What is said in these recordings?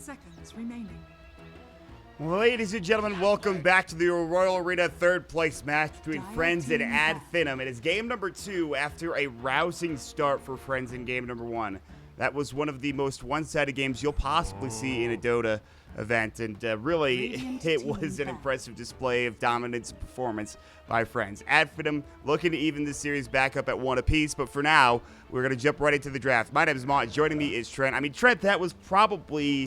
seconds remaining. Ladies and gentlemen, welcome back to the Royal Arena third place match between Friends and Finem. It is game number 2 after a rousing start for Friends in game number 1. That was one of the most one-sided games you'll possibly see in a Dota event, and really, it was an impressive display of dominance and performance by Friends. Finem looking to even this series back up at 1 apiece, but for now, we're going to jump right into the draft. My name is Mont. Joining me is Trent. I mean, Trent, that was probably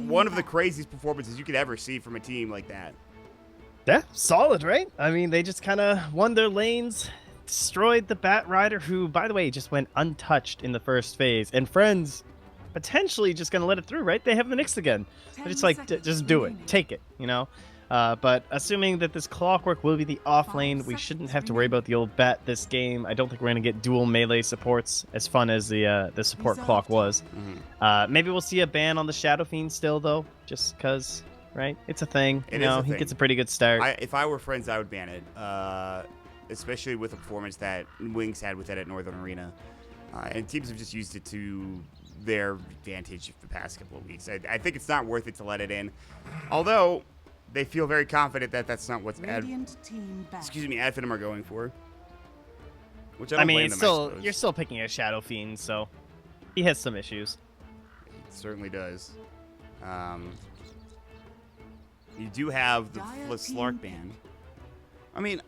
one of the craziest performances you could ever see from a team like that. Yeah, solid, right? I mean, they just kind of won their lanes, destroyed the Bat Rider, who, by the way, just went untouched in the first phase. And Friends potentially just going to let it through, right? They have the Nyx again. They're just like, just do it. Take it, you know? But assuming that this Clockwork will be the off lane, we shouldn't have to worry about the old Bat this game. I don't think we're going to get dual melee supports, as fun as the support Clock was. Maybe we'll see a ban on the Shadow Fiend still, though, just because, right? It's a thing. He gets a pretty good start. If I were Friends, I would ban it, especially with the performance that Wings had with it at Northern Arena. And teams have just used it to their advantage the past couple of weeks. I think it's not worth it to let it in, although they feel very confident that that's not what Finem are going for. Which I don't blame them, you're still picking a Shadow Fiend, so he has some issues. It certainly does. You do have the Slark ban. I mean,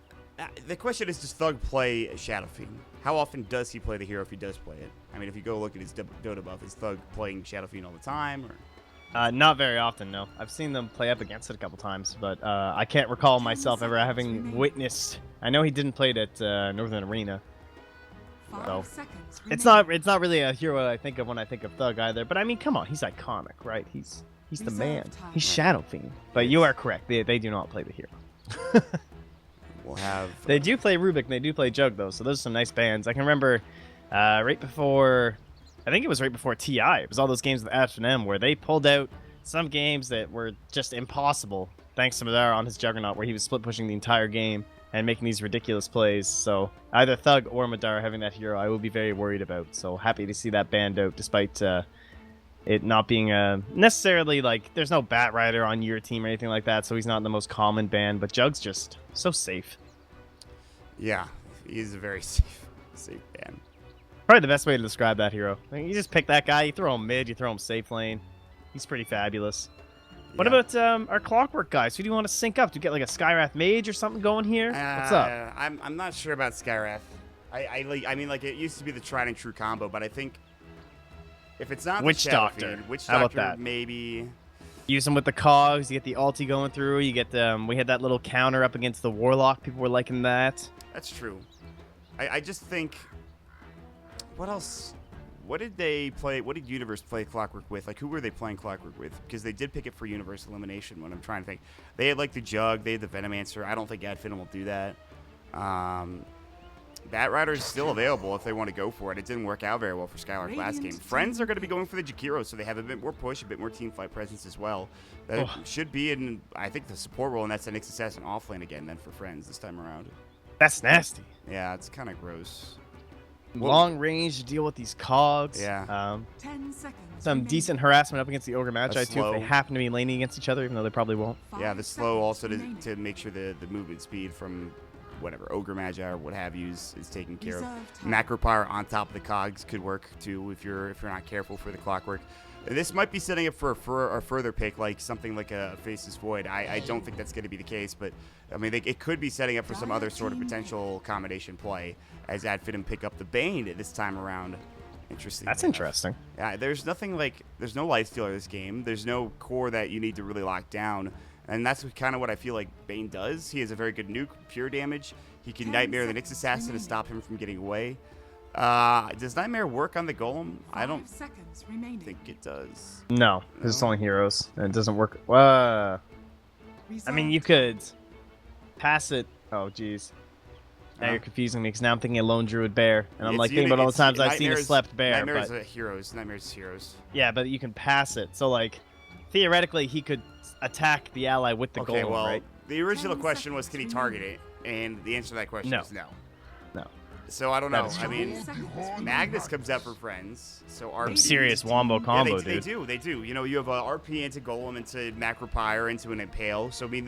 the question is, does Thug play Shadow Fiend? How often does he play the hero if he does play it? I mean, if you go look at his Dota buff, is Thug playing Shadow Fiend all the time? Or? Not very often, no. I've seen them play up against it a couple times, but I can't recall myself ever having witnessed. I know he didn't play it at Northern Arena. So it's not really a hero I think of when I think of Thug either. But I mean, come on, he's iconic, right? He's the man. He's Shadow Fiend. But you are correct. They do not play the hero. We'll have. They do play Rubik and they do play Jug though, so those are some nice bands. I can remember right before, I think it was right before TI. It was all those games with Finem where they pulled out some games that were just impossible thanks to Madara on his Juggernaut, where he was split pushing the entire game and making these ridiculous plays. So either Thug or Madara having that hero, I will be very worried about. So happy to see that banned out, despite it not being necessarily like there's no Bat Rider on your team or anything like that, so he's not the most common ban. But Jug's just so safe. Yeah, he's a very safe ban. Probably the best way to describe that hero. I mean, you just pick that guy, you throw him mid, you throw him safe lane. He's pretty fabulous. Yeah. What about our Clockwork guys? Who do you want to sync up? Do you get like a Skywrath Mage or something going here? What's up? I'm not sure about Skywrath. I mean, like, it used to be the tried and true combo, but I think if it's not Witch Doctor, Witch how Doctor, about that? maybe. Use them with the cogs. You get the ulti going through. You get we had that little counter up against the Warlock. People were liking that. That's true. I just think. What else? What did they play? What did Universe play Clockwork with? Like, who were they playing Clockwork with? Because they did pick it for Universe Elimination. When I'm trying to think, they had like the Jug, they had the Venomancer. I don't think Finem will do that. Bat Rider is still available if they want to go for it. It didn't work out very well for Skylark last game. Friends are going to be going for the Jakiro, so they have a bit more push, a bit more team fight presence as well. That should be in, I think, the support role, and that's an Nyx Assassin offlane again then for Friends this time around. That's nasty. Yeah, it's kind of gross. Long range to deal with these cogs. Yeah. 10 seconds. Some decent harassment up against the Ogre Magi too, if they happen to be laning against each other, even though they probably won't. Yeah, the slow also to make sure the movement speed from whatever Ogre Magi or what have you is taken care of. Macro Power on top of the cogs could work too if you're not careful for the Clockwork. This might be setting up for a further pick, like something like a Faceless Void. I don't think that's going to be the case, but I mean, it could be setting up for some other sort of potential combination play as Finem pick up the Bane this time around. Interesting. That's interesting. Yeah, there's no lifestealer this game. There's no core that you need to really lock down. And that's kind of what I feel like Bane does. He has a very good nuke, pure damage. He can Nightmare the Nyx Assassin to stop him from getting away. Does Nightmare work on the Golem? I don't think it does. No, it's only heroes, and it doesn't work. I mean, you could pass it. Oh, jeez. Now you're confusing me, because now I'm thinking a Lone Druid Bear, and I'm like thinking about all the times I've seen a slept bear. Nightmare's heroes. Yeah, but you can pass it. So, like, theoretically, he could attack the ally with the Golem, right? The original question was, can he target it? And the answer to that question is no. No. So I don't That know. is I true. mean, Magnus comes out for friends. So RP. Serious wombo combo, they dude. They do. You know, you have a RP into Golem, into Macropyre, into an Impale. So I mean,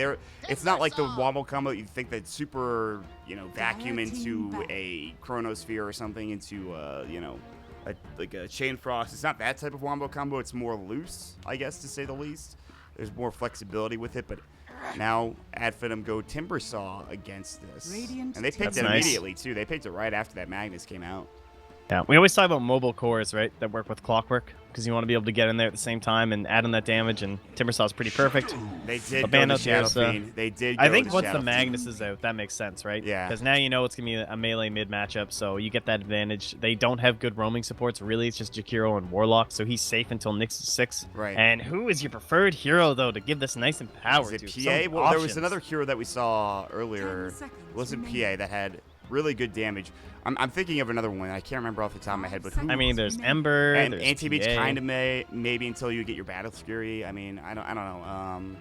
it's not like the wombo combo you think that super, you know, vacuum into a Chronosphere or something, into you know, like a Chain Frost. It's not that type of wombo combo. It's more loose, I guess, to say the least. There's more flexibility with it, but now Finem go Timbersaw against this. And they picked That's it nice. immediately, too. They picked it right after that Magnus came out. Yeah, we always talk about mobile cores, right, that work with Clockwork, because you want to be able to get in there at the same time and add in that damage, and Timbersaw's pretty perfect. They did But go ban to out the Shadow Ursa. Fiend. They did I go think to once Shadow the Fiend. Magnus is out, that makes sense, right? Yeah. Because now you know it's going to be a melee mid matchup, so you get that advantage. They don't have good roaming supports, really. It's just Jakiro and Warlock, so he's safe until Nyx is 6. Right. And who is your preferred hero, though, to give this nice and power Is it to? PA? So many Well, there was options. another hero that we saw earlier. It wasn't PA that had really good damage. I'm thinking of another one. I can't remember off the top of my head, but who? I mean, there's Ember, and there's Anti-Mage PA. kind of maybe until you get your Battle Fury. I mean, I don't know.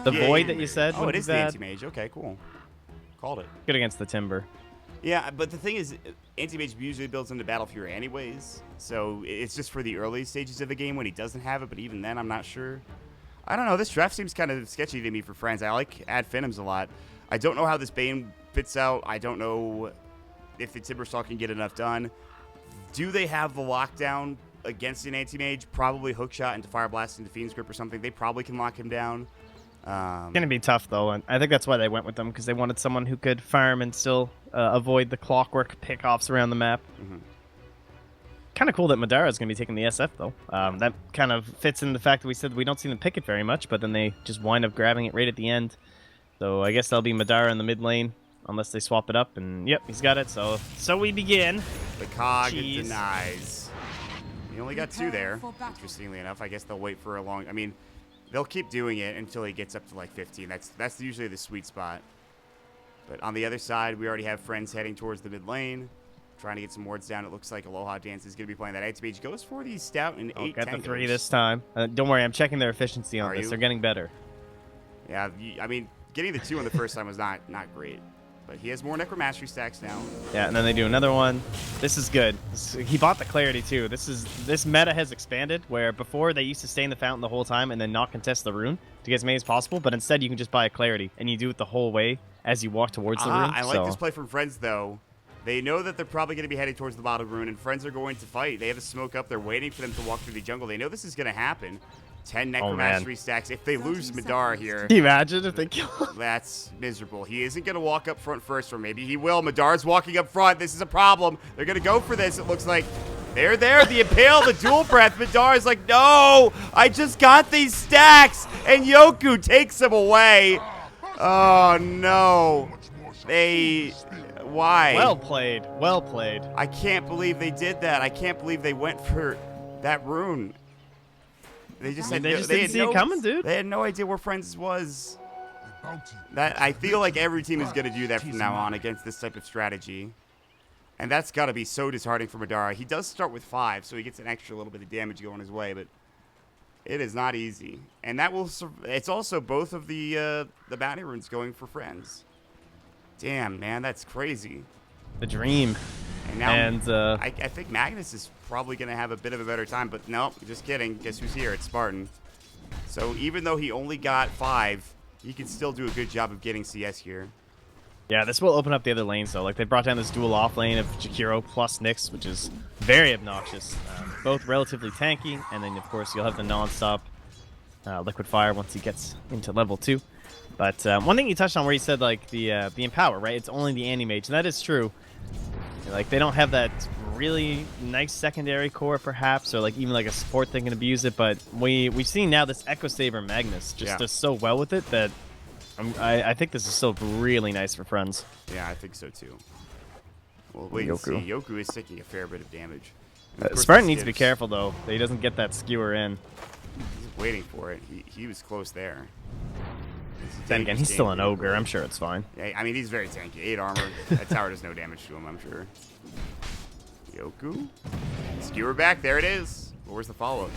The Yeah, Void that you said. Oh, it is the bad. Anti-Mage. Okay, cool. Called it. Good against the Timber. Yeah, but the thing is, Anti-Mage usually builds into Battle Fury anyways, so it's just for the early stages of the game when he doesn't have it, but even then, I'm not sure. I don't know, this draft seems kind of sketchy to me for friends. I like Finims a lot. I don't know how this Bane fits out. I don't know if the Timbersaw can get enough done. Do they have the lockdown against an Anti-Mage? Probably Hookshot into Fire Blast into Fiend's Grip or something. They probably can lock him down. It's gonna be tough though, and I think that's why they went with them, because they wanted someone who could farm and still avoid the Clockwork pickoffs around the map. Kind of cool that Madara is gonna be taking the SF though. That kind of fits in the fact that we said we don't see them pick it very much, but then they just wind up grabbing it right at the end. So I guess that'll be Madara in the mid lane, unless they swap it up. And yep, he's got it. So we begin. The Cog Jeez. denies. He only got 2 there, interestingly enough. I guess they'll wait for a long... I mean, they'll keep doing it until he gets up to, like, 15. That's usually the sweet spot. But on the other side, we already have friends heading towards the mid lane, trying to get some wards down. It looks like Aloha Dance is going to be playing that Anti-Mage. Goes for the Stout and 8 Got the tangos. 3 this time. Don't worry, I'm checking their efficiency on Are this. you? They're getting better. Yeah, I mean, getting the 2 on the first time was not great. But he has more Necromastery stacks now. Yeah, and then they do another one. This is good. He bought the clarity too. This meta has expanded, where before they used to stay in the fountain the whole time and then not contest the rune to get as many as possible, but instead you can just buy a clarity and you do it the whole way as you walk towards the rune. I like this play from Friends though. They know that they're probably going to be heading towards the bottom rune, and Friends are going to fight. They have the smoke up. They're waiting for them to walk through the jungle. They know this is going to happen. 10 Necromastery stacks. If they lose Madara here, Can you imagine if they kill him? that's miserable. He isn't going to walk up front first, or maybe he will. Madara's walking up front. This is a problem. They're going to go for this, it looks like. They're there. The Impale, the dual breath. Madara's like, no, I just got these stacks. And Yoku takes them away. Oh, no. Why? Well played. Well played. I can't believe they did that. I can't believe they went for that rune. They just had They no, just they didn't had see no, it coming, dude. They had no idea where Friends was. That I feel like every team is going to do that from now on against this type of strategy. And that's got to be so disheartening for Madara. He does start with 5, so he gets an extra little bit of damage going his way, but it is not easy. And that will it's also both of the bounty runes going for Friends. Damn, man, that's crazy. The dream. And now And I think Magnus is probably going to have a bit of a better time, but nope, just kidding. Guess who's here? It's Spartan. So even though he only got 5, he can still do a good job of getting CS here. yeah, this will open up the other lanes though. Like they brought down this dual off lane of Jakiro plus Nyx, which is very obnoxious. Both relatively tanky, and then of course you'll have the non-stop liquid fire once he gets into level 2. But one thing you touched on where you said like the Empower, right? It's only the Anti-Mage, and that is true. Like they don't have that really nice secondary core, perhaps, or like even like a support that can abuse it. But we've seen now this Echo Saber Magnus just does so well with it that I think this is still really nice for Friends. Yeah, I think so too. Well, wait and see. Yoku is taking a fair bit of damage. And of course Spartan the needs to be skips. careful though that he doesn't get that skewer in. He's waiting for it. He was close there. Then again, he's still an ogre. I'm sure it's fine. Yeah, I mean, he's very tanky. 8 armor. That tower does no damage to him, I'm sure. Yoku. Skewer back. There it is. But where's the follow-up?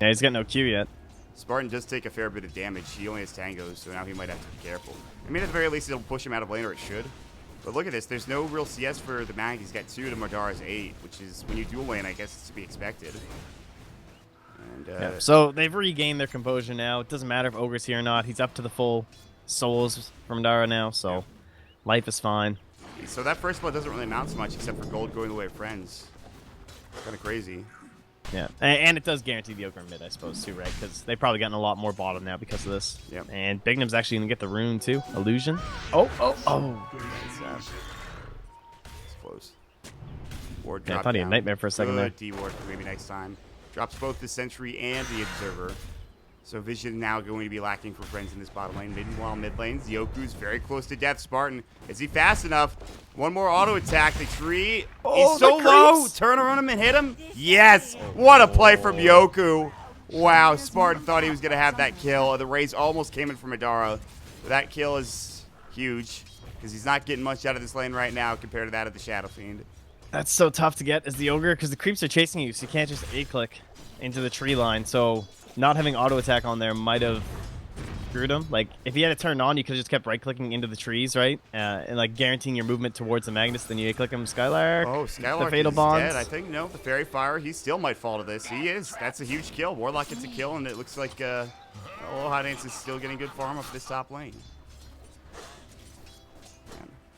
Yeah, he's got no Q yet. Spartan does take a fair bit of damage. He only has tangos, so now he might have to be careful. I mean, at the very least, it'll push him out of lane, or it should. But look at this. There's no real CS for the Mag. He's got 2 to Madara's 8, which is, when you dual lane, I guess it's to be expected. And, yeah. So they've regained their composure now. It doesn't matter if Ogre's here or not. He's up to the full souls from Madara now, so life is fine. So that first blood doesn't really amount to much except for gold going the way of friends. Kind of crazy. Yeah, and it does guarantee the Ogre mid, I suppose, too, right? Because they've probably gotten a lot more bottom now because of this. Yep. And Bignom's actually going to get the rune, too. Illusion. Oh. It's close. Ward Yeah, I drop thought he had down. Nightmare for a second there. D-Ward for maybe next time. Drops both the Sentry and the Observer. So Vision now going to be lacking for friends in this bottom lane. Meanwhile, mid lanes, Yoku's very close to death. Spartan, is he fast enough? One more auto attack. The tree is so low. Turn around him and hit him. Yes. What a play from Yoku. Wow. Spartan thought he was going to have that kill. The raise almost came in from Madara. That kill is huge because he's not getting much out of this lane right now compared to that of the Shadow Fiend. That's so tough to get as the Ogre because the creeps are chasing you, so you can't just A-click into the tree line. So not having auto attack on there might have screwed him. Like, if he had it turned on, you could have just kept right-clicking into the trees, right? And, like, guaranteeing your movement towards the Magnus, then you A-click him. Skylark. Oh, Skylark the Fatal is Bonds. dead. I think, no, the Fairy Fire, he still might fall to this. He is. That's a huge kill. Warlock gets a kill, and it looks like Hot Dance is still getting good farm up this top lane.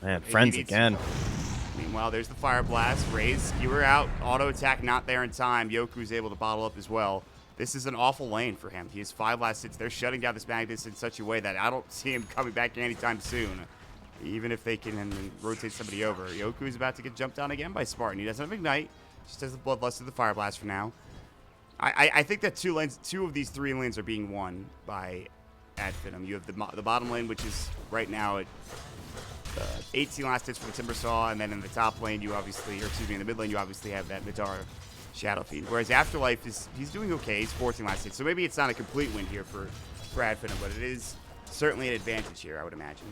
Man, friends again. Meanwhile, there's the Fire Blast. Raise, skewer out. Auto attack not there in time. Yoku's able to bottle up as well. This is an awful lane for him. He has 5 last hits. They're shutting down this Magnus in such a way that I don't see him coming back anytime soon. Even if they can rotate somebody over. Yoku's about to get jumped down again by Spartan. He doesn't have Ignite. Just has the Bloodlust of the Fire Blast for now. I think that 2 of these 3 lanes are being won by Finem. You have the bottom lane, which is right now at 18 last hits for the Timbersaw, and then in the top lane, you obviously, or excuse me, in the mid lane, you obviously have that Madara Shadow Fiend. Whereas Afterlife he's doing okay. He's 14 last hits, so maybe it's not a complete win here for Finem, but it is certainly an advantage here, I would imagine.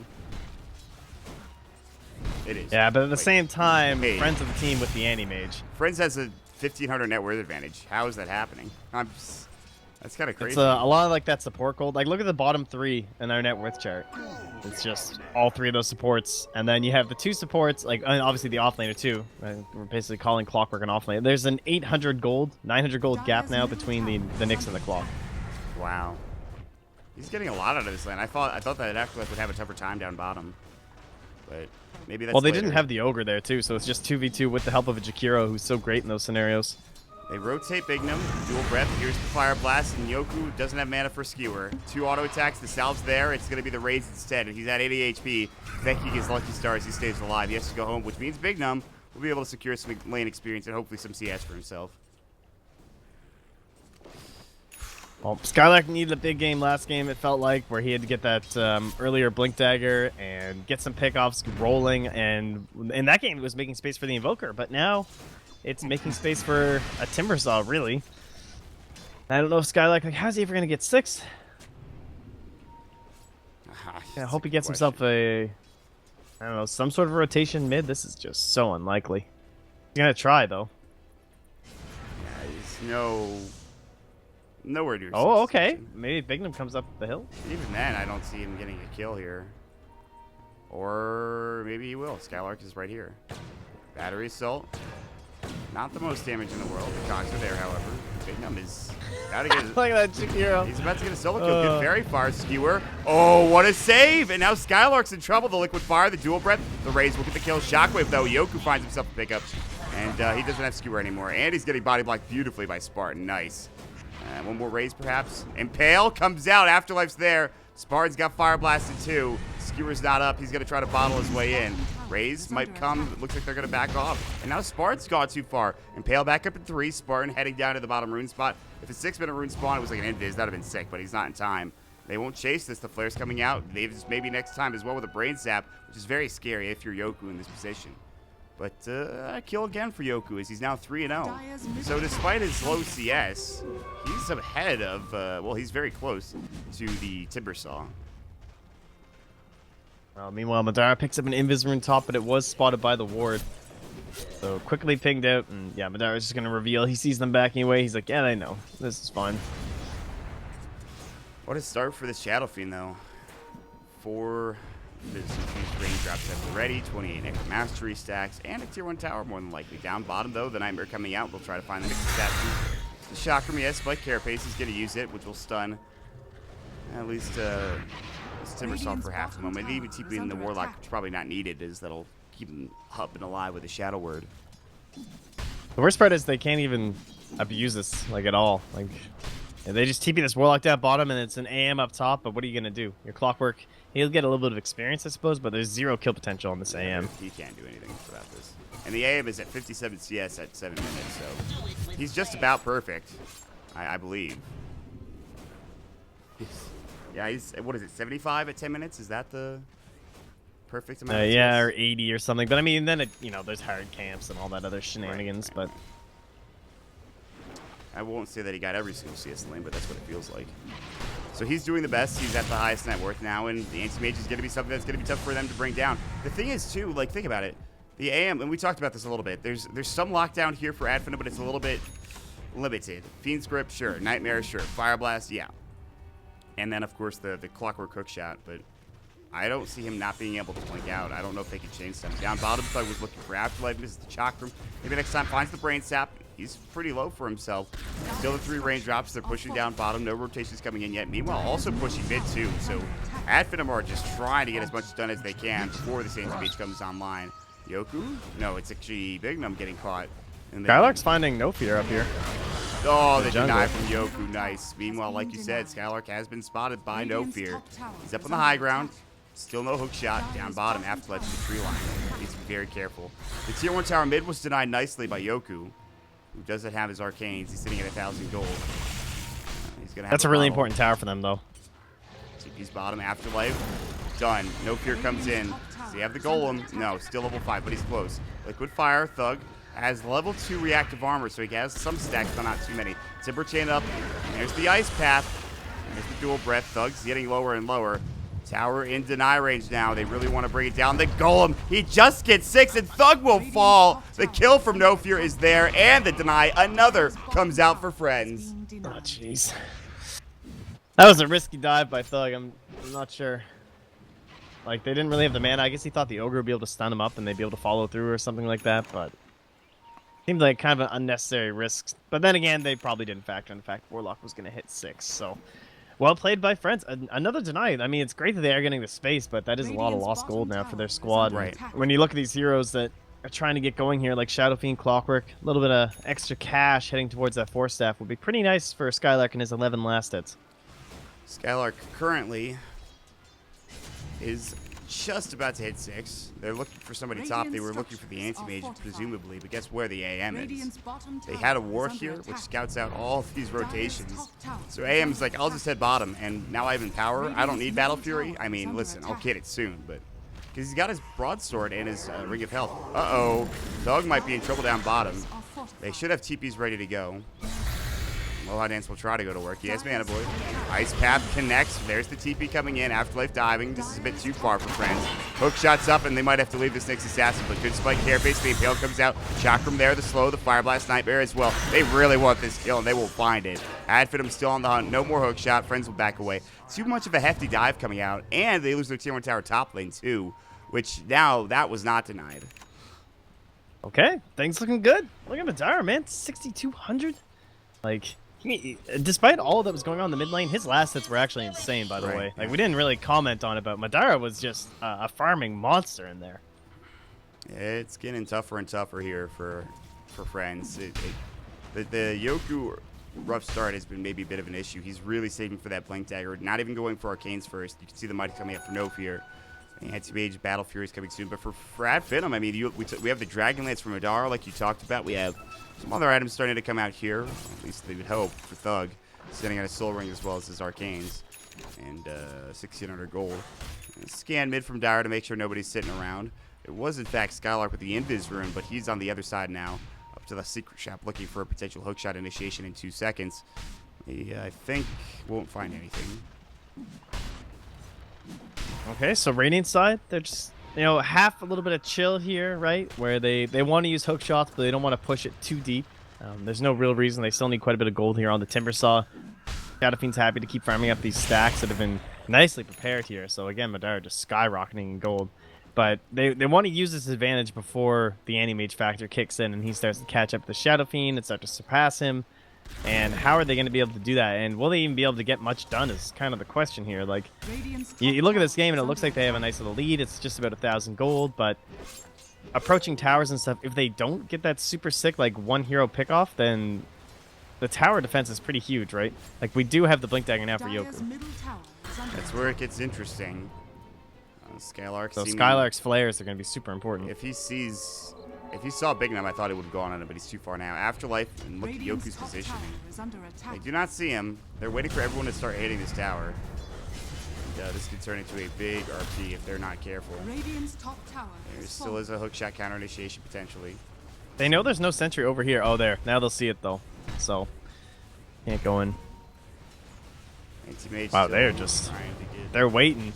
It is. Yeah, but at the same time, hey, Friends of the team with the Anti-Mage. Friends has a 1,500 net worth advantage. How is that happening? That's kind of crazy. It's a lot of like that support gold. Like, look at the bottom 3 in our net worth chart. It's just all 3 of those supports, and then you have the 2 supports, like, and obviously the offlaner too. Right? We're basically calling Clockwork an offlaner. There's an 800 gold, 900 gold gap now between the Nyx and the Clock. Wow, he's getting a lot out of this lane. I thought that Afterlife would have a tougher time down bottom, but maybe that's. Well, they later. didn't have the Ogre there too, so it's just 2v2 with the help of a Jakiro, who's so great in those scenarios. They rotate Bignum, dual breath, here's the Fire Blast, and Yoku doesn't have mana for Skewer. 2 auto attacks, the salve's there, it's going to be the raise instead, and he's at 80 HP. Thanking his lucky stars, he stays alive. He has to go home, which means Bignum will be able to secure some lane experience and hopefully some CS for himself. Well, Skylark needed a big game last game, it felt like, where he had to get that earlier Blink Dagger and get some pickoffs rolling, and in that game it was making space for the Invoker, but now it's making space for a Timbersaw, really. I don't know if Skylark, like, how's he ever going to get 6? I hope he gets himself I don't know, some sort of rotation mid. This is just so unlikely. He's going to try, though. Yeah, he's nowhere near. Oh, okay. Maybe Bignum comes up the hill. Even then, I don't see him getting a kill here. Or maybe he will. Skylark is right here. Battery Assault. Not the most damage in the world. The cogs are there, however. Bignum is about to get Look at that Jakiro. He's about to get a solo kill. Good Fairy Fire Skewer. Oh, what a save! And now Skylark's in trouble. The Liquid Fire, the Dual Breath, the Raise will get the kill. Shockwave, though. Yoku finds himself a pickup. And he doesn't have Skewer anymore. And he's getting body blocked beautifully by Spartan. Nice. One more Raise, perhaps. Impale comes out. Afterlife's there. Spartan's got Fire Blasted, too. Skewer's not up. He's going to try to bottle his way in. Raise might come. It looks like they're going to back off. And now Spartan's gone too far. Impale back up at 3. Spartan heading down to the bottom rune spot. If a 6-minute rune spawn, it was like an invis. That would have been sick, but he's not in time. They won't chase this. The flare's coming out. Maybe next time as well with a brain sap, which is very scary if you're Yoku in this position. But a kill again for Yoku as he's now 3-0. So despite his low CS, he's ahead of, well, he's very close to the Timbersaw. Meanwhile, Madara picks up an Invis rune top, but it was spotted by the ward. So quickly pinged out, and yeah, Madara's just going to reveal. He sees them backing away. He's like, yeah, they know. This is fine. What a start for the Shadow Fiend, though. 4 infused range raindrops at the ready, 28 extra mastery stacks, and a tier 1 tower more than likely. Down bottom, though, the Nightmare coming out. They'll try to find the next assassin. The Chakram, yes, Spike Carapace is going to use it, which will stun at least Timbersaw for half a moment. Even TPing the Warlock, which is probably not needed, as that'll keep him up and alive with a Shadow Word. The worst part is they can't even abuse this, like, at all. Like, they just TP this Warlock down bottom, and it's an AM up top, but what are you going to do? Your Clockwork, he'll get a little bit of experience, I suppose, but there's 0 kill potential on this AM. He can't do anything about this. And the AM is at 57 CS at 7 minutes, so he's just about perfect, I believe. Yeah, he's, what is it, 75 at 10 minutes? Is that the perfect amount? Yeah, or 80 or something. But I mean, then, there's hard camps and all that other shenanigans, right. But I won't say that he got every single CS lane, but that's what it feels like. So he's doing the best. He's at the highest net worth now, and the anti-mage is going to be something that's going to be tough for them to bring down. The thing is, too, like, think about it. The AM, and we talked about this a little bit, there's some lockdown here for Adfina, but it's a little bit limited. Fiend's Grip, sure. Nightmare, sure. Fire Blast, yeah. And then, of course, the Clockwork Hookshot, but I don't see him not being able to blink out. I don't know if they can change something. Down bottom, Thug was looking for Afterlife. This is the Chakram. Maybe next time finds the Brain Sap. He's pretty low for himself. Still the 3 raindrops. They're pushing down bottom. No rotations coming in yet. Meanwhile, also pushing mid, too. So, Adfinem are just trying to get as much done as they can before the Saints Beach comes online. Yoku? No, it's actually Bignum getting caught. Skylark's finding no fear up here. Oh, the deny from Yoku. Nice. Meanwhile, like you said, Skylark has been spotted by No Fear. He's up on the high ground. Still no hook shot. Down bottom, Afterlife to the tree line. Needs to be very careful. The tier 1 tower mid was denied nicely by Yoku, who doesn't have his arcanes. He's sitting at 1,000 gold. He's gonna have That's a really important tower for them, though. TP's bottom, Afterlife. Done. No Fear comes in. Does he have the golem? No, still level 5, but he's close. Liquid Fire, Thug has level 2 reactive armor, so he has some stacks, but not too many. Timber chain up. There's the Ice Path. There's the Dual Breath. Thug's getting lower and lower. Tower in deny range now. They really want to bring it down. The golem, he just gets 6, and Thug will fall. The kill from No Fear is there, and the deny. Another comes out for Friends. Oh, jeez. That was a risky dive by Thug. I'm not sure. Like, they didn't really have the mana. I guess he thought the Ogre would be able to stun him up and they'd be able to follow through or something like that, but seemed like kind of an unnecessary risk. But then again, they probably didn't factor in the fact Warlock was going to hit 6, so well played by Friends. Another deny. I mean, it's great that they are getting the space, but that is a lot of lost gold now for their squad. Right. When you look at these heroes that are trying to get going here, like Shadow Fiend, Clockwork, a little bit of extra cash heading towards that 4-staff would be pretty nice for Skylark and his 11 last hits. Skylark currently is just about to hit 6. They're looking for somebody top. They were looking for the anti-mage, presumably, but guess where the AM is? They had a war here, which scouts out all these rotations. So AM's like, I'll just hit bottom, and now I have Empower. I don't need Battle Fury. I mean, listen, I'll get it soon, but because he's got his broadsword and his Ring of Health. Uh-oh. Dog might be in trouble down bottom. They should have TPs ready to go. Aloha Dance will try to go to work. Yes, Mana Boy. Ice Path connects. There's the TP coming in. Afterlife diving. This is a bit too far for Friends. Hook shots up, and they might have to leave this next assassin, but good spike carapace. The Impale comes out. Chakram there, the slow, the Fire Blast Nightmare as well. They really want this kill, and they will find it. Adfinem still on the hunt. No more hook shot. Friends will back away. Too much of a hefty dive coming out, and they lose their tier 1 tower top lane too, which now that was not denied. Okay, things looking good. Look at Madara, man. 6,200. Like, despite all that was going on in the mid lane, his last hits were actually insane, by the way. Like, we didn't really comment on it, but Madara was just a farming monster in there. It's getting tougher and tougher here for Friends. The Yoku rough start has been maybe a bit of an issue. He's really saving for that Blink Dagger, not even going for Arcanes first. You can see the Mighty coming up for No Fear. Anti-Mage, Battle Fury is coming soon. But for Adfinem, I mean, we have the Dragon Lance from Madara, like you talked about. We have some other items starting to come out here. At least they would hope for Thug. Sitting on a Soul Ring as well as his Arcanes. And 1,600 gold. And scan mid from Dire to make sure nobody's sitting around. It was, in fact, Skylark with the Invis rune, but he's on the other side now. Up to the Secret Shop looking for a potential hookshot initiation in 2 seconds. He, I think, won't find anything. Okay, so Radiant side, they're just, you know, half a little bit of chill here, right? Where they want to use hook shots, but they don't want to push it too deep. There's no real reason. They still need quite a bit of gold here on the Timbersaw. Shadow Fiend's happy to keep farming up these stacks that have been nicely prepared here. So again, Madara just skyrocketing in gold. But they want to use this advantage before the anti-mage factor kicks in and he starts to catch up to the Shadow Fiend and start to surpass him. And how are they going to be able to do that? And will they even be able to get much done is kind of the question here. Like, you look at this game and it looks like they have a nice little lead. It's just about 1,000 gold, but approaching towers and stuff, if they don't get that super sick, like, one hero pickoff, then the tower defense is pretty huge, right? Like, we do have the Blink Dagger now for Yoku. That's where it gets interesting. Skylark. So Skylark's flares are going to be super important. If he saw Big Nim, I thought he would have gone on it, but he's too far now. Afterlife, and look at Yoku's position. They do not see him. They're waiting for everyone to start hitting this tower. And, this could turn into a big RP if they're not careful. There still is a hookshot counter initiation potentially. They know there's no sentry over here. Oh, there. Now they'll see it though. So can't go in. Wow, they're waiting.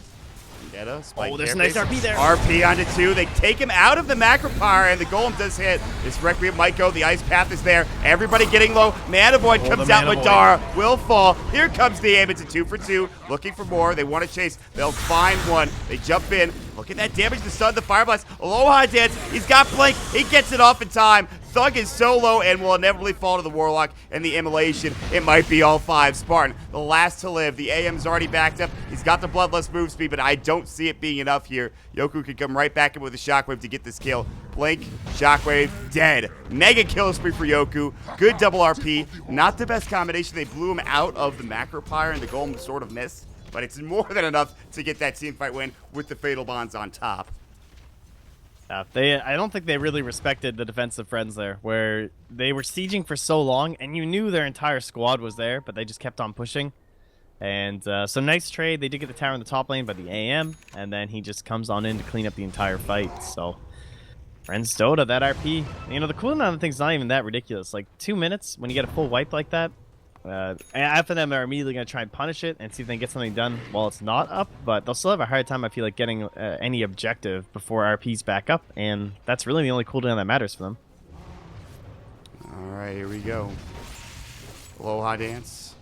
Oh, there's a nice RP there. RP onto 2. They take him out of the macro power, and the golem does hit. This Requiem might go. The ice path is there. Everybody getting low. Mana Void comes out. Madara will fall. Here comes the aim. It's a 2 for 2. Looking for more. They want to chase. They'll find one. They jump in. Look at that damage to stun the Fire Blast. Aloha dance. He's got Blink. He gets it off in time. Thug is so low and will inevitably fall to the Warlock and the Immolation. It might be all 5. Spartan, the last to live. The AM's already backed up. He's got the Bloodlust move speed, but I don't see it being enough here. Yoku could come right back in with a Shockwave to get this kill. Blink, Shockwave, dead. Mega kill spree for Yoku. Good double RP. Not the best combination. They blew him out of the Macro Pyre, and the Golem sort of missed. But it's more than enough to get that teamfight win with the Fatal Bonds on top. I don't think they really respected the defensive friends there, where they were sieging for so long, and you knew their entire squad was there, but they just kept on pushing. And so nice trade. They did get the tower in the top lane by the AM, and then he just comes on in to clean up the entire fight. So, Friends Dota, that RP. You know, the cooldown of the thing's not even that ridiculous. Like, 2 minutes when you get a full wipe like that. After them are immediately going to try and punish it and see if they can get something done while it's not up, but they'll still have a hard time, I feel like, getting any objective before RP's back up, and that's really the only cooldown that matters for them. Alright, here we go. Aloha dance.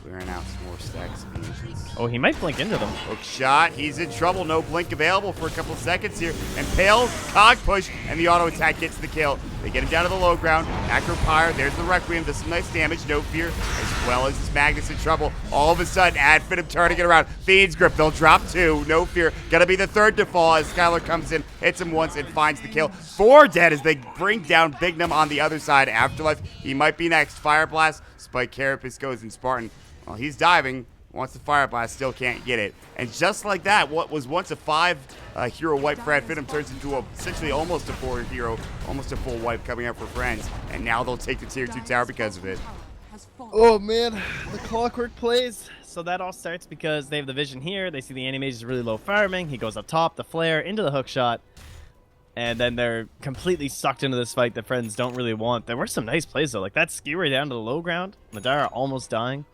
Clearing out some more stacks of ancients. Oh, he might blink into them. Hook shot. He's in trouble. No blink available for a couple seconds here. And Pale, cog push, and the auto attack gets the kill. They get him down to the low ground. Acro Pyre, there's the Requiem. Does some nice damage. No fear. As well as his Magnus in trouble. All of a sudden, Finem turning it around. Fiend's Grip. They'll drop 2. No fear. Gonna be the 3rd to fall as Skylar comes in, hits him once, and finds the kill. 4 dead as they bring down Big Nim on the other side. Afterlife, he might be next. Fire Blast. Spike Carapace goes in Spartan. Well, he's diving. Wants the Fire Blast, still can't get it. And just like that, what was once a 5 hero wipe for Finem turns into essentially almost a 4 hero, almost a full wipe coming up for Friends. And now they'll take the tier 2 tower because of it. Oh man, the clockwork plays. So that all starts because they have the vision here. They see the anti-mage is really low farming. He goes up top, the flare, into the hook shot. And then they're completely sucked into this fight that Friends don't really want. There were some nice plays though, like that skewer down to the low ground. Madara almost dying.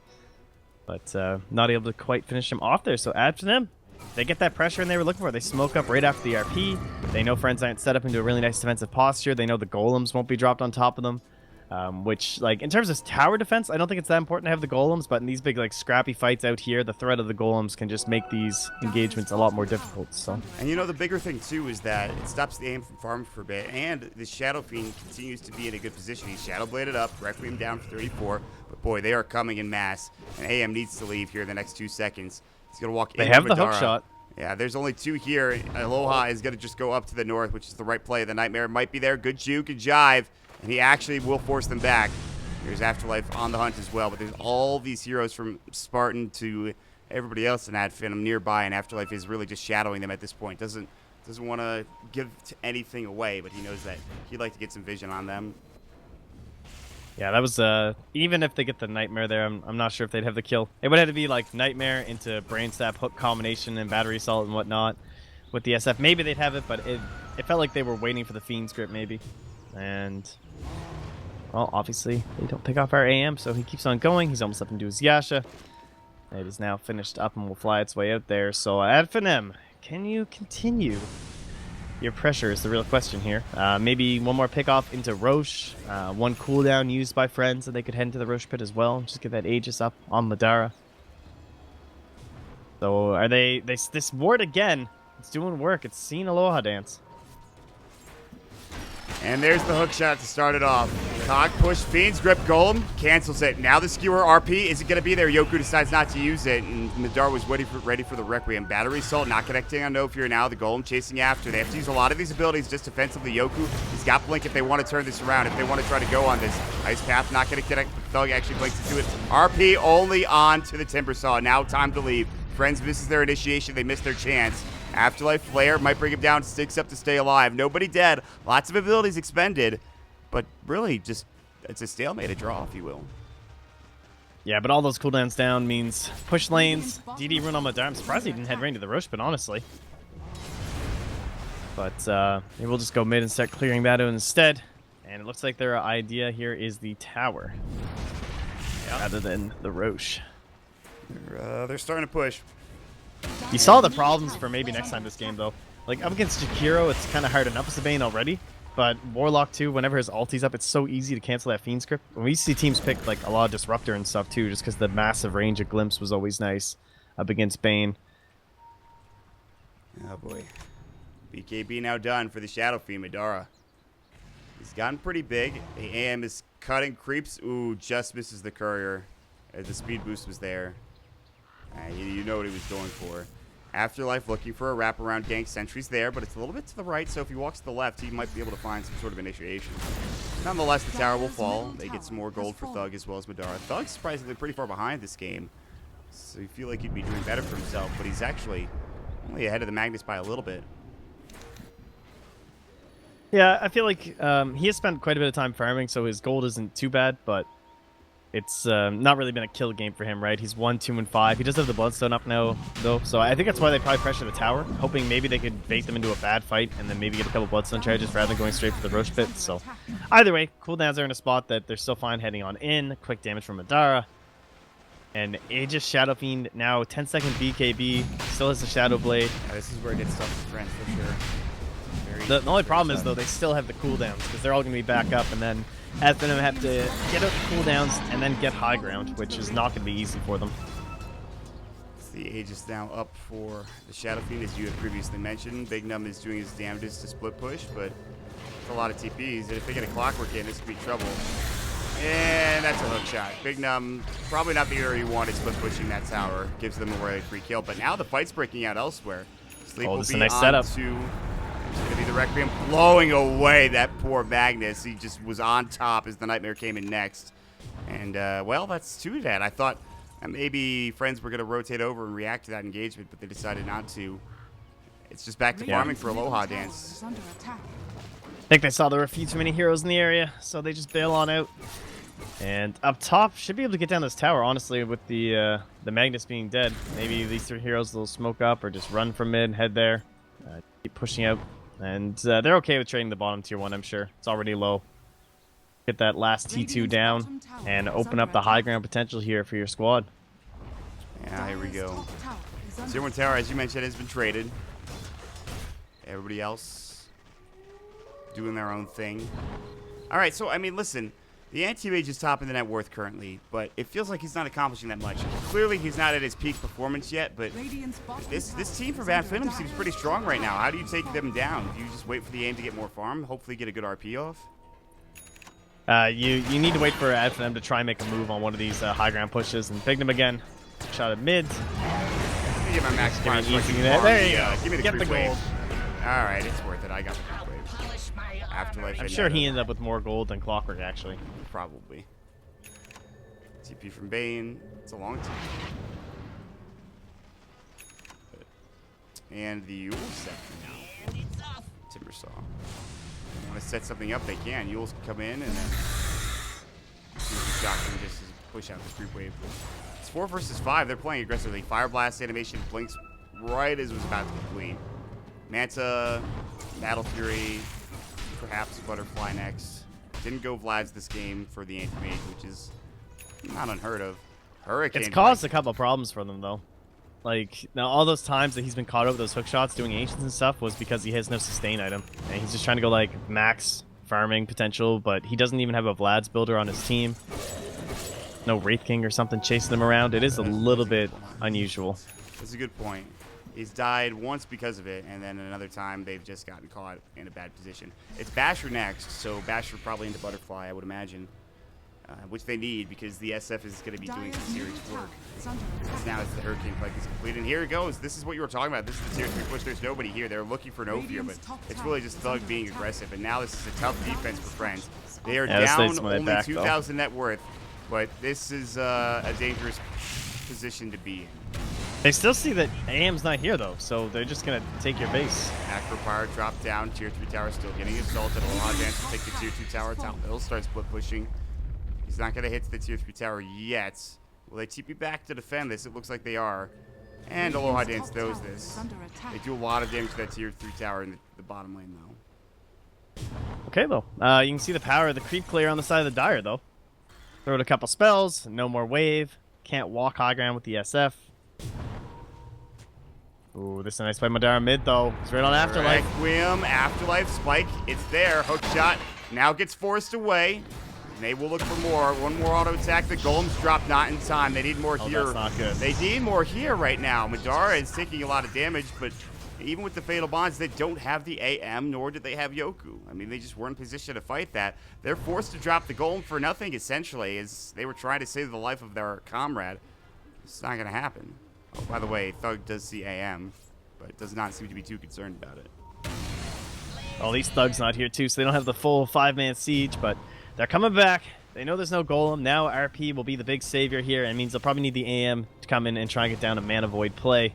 But not able to quite finish him off there. So after them, they get that pressure and they were looking for. They smoke up right after the RP. They know Friends aren't set up into a really nice defensive posture. They know the golems won't be dropped on top of them. Which, like, in terms of tower defense, I don't think it's that important to have the golems. But in these big, like, scrappy fights out here, the threat of the golems can just make these engagements a lot more difficult. So. And you know, the bigger thing, too, is that it stops the aim from farming for a bit. And the Shadow Fiend continues to be in a good position. He's Shadow Bladed up, Requiem down for 34. But boy, they are coming in mass. And AM needs to leave here in the next 2 seconds. He's going to walk in. They have the hook shot. Yeah, there's only 2 here. Aloha is going to just go up to the north, which is the right play. The Nightmare might be there. Good juke and jive. And he actually will force them back. There's Afterlife on the hunt as well. But there's all these heroes from Spartan to everybody else in Finem nearby. And Afterlife is really just shadowing them at this point. Doesn't want to give anything away, but he knows that he'd like to get some vision on them. Yeah, that was, even if they get the Nightmare there, I'm not sure if they'd have the kill. It would have to be, like, Nightmare into Brain Stab, Hook combination, and Battery Assault and whatnot with the SF. Maybe they'd have it, but it felt like they were waiting for the Fiend script, maybe. And, well, obviously, they don't pick off our AM, so he keeps on going. He's almost up into his Yasha. It is now finished up and will fly its way out there. So, Finem, can you continue? Your pressure is the real question here. Maybe one more pick off into Roche. One cooldown used by Friends, so they could head into the Roche pit as well. Just get that Aegis up on Madara. So are they this ward again? It's doing work. It's seeing Aloha Dance. And there's the hook shot to start it off. Cog push, Fiend's grip, Golem cancels it. Now the skewer RP, is it going to be there? Yoku decides not to use it, and Madara was ready for the Requiem. Battery Assault not connecting on No Fear now. The Golem chasing after. They have to use a lot of these abilities just defensively. Yoku, he's got Blink if they want to turn this around, if they want to try to go on this. Ice Path not going to connect, but Thug actually blinks into it. RP only on to the Timber Saw. Now time to leave. Friends misses their initiation. They miss their chance. Afterlife Flare might bring him down, sticks up to stay alive. Nobody dead. Lots of abilities expended. But really, just it's a stalemate, a draw, if you will. Yeah, but all those cooldowns down means push lanes. DD run on Madara. I'm surprised he didn't head right into the Rosh, but honestly. But maybe we'll just go mid and start clearing that out instead. And it looks like their idea here is the tower. Yep. Rather than the Rosh. They're starting to push. You saw the problems for maybe next time this game, though. Like, up against Jakiro, it's kind of hard enough as a Bane already. But Warlock, too, whenever his ulti's up, it's so easy to cancel that Fiend script. When we see teams pick, like, a lot of Disruptor and stuff, too, just because the massive range of Glimpse was always nice up against Bane. Oh, boy. BKB now done for the Shadow Fiend, Madara. He's gotten pretty big. The AM is cutting creeps. Ooh, just misses the Courier. The speed boost was there. You know what he was going for. Afterlife looking for a wraparound gank. Sentry's there, but it's a little bit to the right, so if he walks to the left, he might be able to find some sort of initiation. Nonetheless, the tower will fall. They get some more gold for Thug as well as Madara. Thug's surprisingly pretty far behind this game, so you feel like he'd be doing better for himself, but he's actually only ahead of the Magnus by a little bit. Yeah, I feel like he has spent quite a bit of time farming, so his gold isn't too bad, but it's not really been a kill game for him, right? He's 1, 2, and 5. He does have the Bloodstone up now, though, so I think that's why they probably pressure the tower, hoping maybe they could bait them into a bad fight and then maybe get a couple Bloodstone charges rather than going straight for the Rosh pit. So either way, cooldowns are in a spot that they're still fine heading on in. Quick damage from Madara. And Aegis Shadow Fiend now 10-second BKB, still has the Shadow Blade. Yeah, this is where it gets tough for Friends for sure. The only problem is, though, they still have the cooldowns because they're all going to be back up, and then Finem have to get out the cooldowns and then get high ground, which is not going to be easy for them. The Aegis now up for the Shadow Fiend, as you had previously mentioned. Big Num is doing his damages to split push, but it's a lot of TPs, and if they get a Clockwork in, this could be trouble. And that's a hook shot. Big Num, probably not the hero you wanted split pushing that tower. Gives them away a free kill, but now the fight's breaking out elsewhere. Sleep will this is be a nice on setup. to... It's going to be the Requiem blowing away that poor Magnus. He just was on top as the Nightmare came in next. And, well, that's too bad. I thought maybe Friends were going to rotate over and react to that engagement, but they decided not to. It's just back to farming for Aloha Dance. I think they saw there were a few too many heroes in the area, so they just bail on out. And up top, should be able to get down this tower, honestly, with the Magnus being dead. Maybe these 3 heroes will smoke up or just run from mid, head there. Keep pushing out. And they're okay with trading the bottom tier 1, I'm sure. It's already low. Get that last T2 down and open up the high ground potential here for your squad. Yeah, here we go. Tier 1 tower, as you mentioned, has been traded. Everybody else doing their own thing. All right, so, I mean, listen. The anti-mage is topping the net worth currently, but it feels like he's not accomplishing that much. Clearly, he's not at his peak performance yet, but this team for Bad Finem seems pretty strong right now. How do you take them down? Do you just wait for the aim to get more farm, hopefully get a good RP off? You need to wait for Finem to try and make a move on one of these high ground pushes, and Big Them again. Shot at mid. Let me get my max Give me price. easy there. There you go. Give me the Get creep the wave. gold. All right, it's worth it. I got the creep wave. Afterlife. I'm sure he ended up with more gold than Clockwork, actually. Probably. TP from Bane. It's a long TP. And the Yule set. Timber Saw. Want to set something up, they can. Yules can come in and then shotgun just push out the creep wave. It's 4 versus 5. They're playing aggressively. Fire Blast animation blinks right as it was about to complete. Manta, Battle Fury, perhaps Butterfly next. Didn't go Vlad's this game for the anti-mage, which is not unheard of. Hurricane. It's caused a couple of problems for them, though. Like, now all those times that he's been caught up with those hook shots doing ancients and stuff was because he has no sustain item. And he's just trying to go, like, max farming potential, but he doesn't even have a Vlad's builder on his team. No Wraith King or something chasing him around. It is a little bit unusual. That's a good point. He's died once because of it, and then another time they've just gotten caught in a bad position. It's Basher next, so Basher probably into Butterfly, I would imagine, which they need because the SF is going to be doing some serious work. Now it's the Hurricane Pike is complete, and here it goes. This is what you were talking about. This is the tier 3 push. There's nobody here. They're looking for no fear, but it's really just Thug being aggressive, and now this is a tough defense for Friends. They are down only 2,000 net worth, but this is a dangerous position to be in. They still see that AM's not here, though, so they're just going to take your base. Acropire dropped down. Tier 3 tower still getting assaulted. Aloha Dance will take the tier 2 tower. He'll start split pushing. He's not going to hit the tier 3 tower yet. Will they TP back to defend this? It looks like they are. And Aloha Dance knows this. They do a lot of damage to that tier 3 tower in the bottom lane, though. Okay, though. You can see the power of the creep clear on the side of the Dire, though. Throw out a couple spells. No more wave. Can't walk high ground with the SF. Ooh, this is a nice play. Madara mid, though. It's right on Afterlife. Requiem, Afterlife, Spike. It's there. Hook shot. Now gets forced away. And they will look for more. One more auto attack. The golems drop not in time. They need more here. That's not good. They need more here right now. Madara is taking a lot of damage, but even with the Fatal Bonds, they don't have the AM, nor did they have Yoku. I mean, they just weren't in position to fight that. They're forced to drop the golem for nothing, essentially, as they were trying to save the life of their comrade. It's not going to happen. Oh, by the way, Thug does see AM, but does not seem to be too concerned about it. Well, these Thugs not here, too, so they don't have the full 5-man siege, but they're coming back. They know there's no golem. Now RP will be the big savior here, and it means they'll probably need the AM to come in and try and get down a Mana Void play.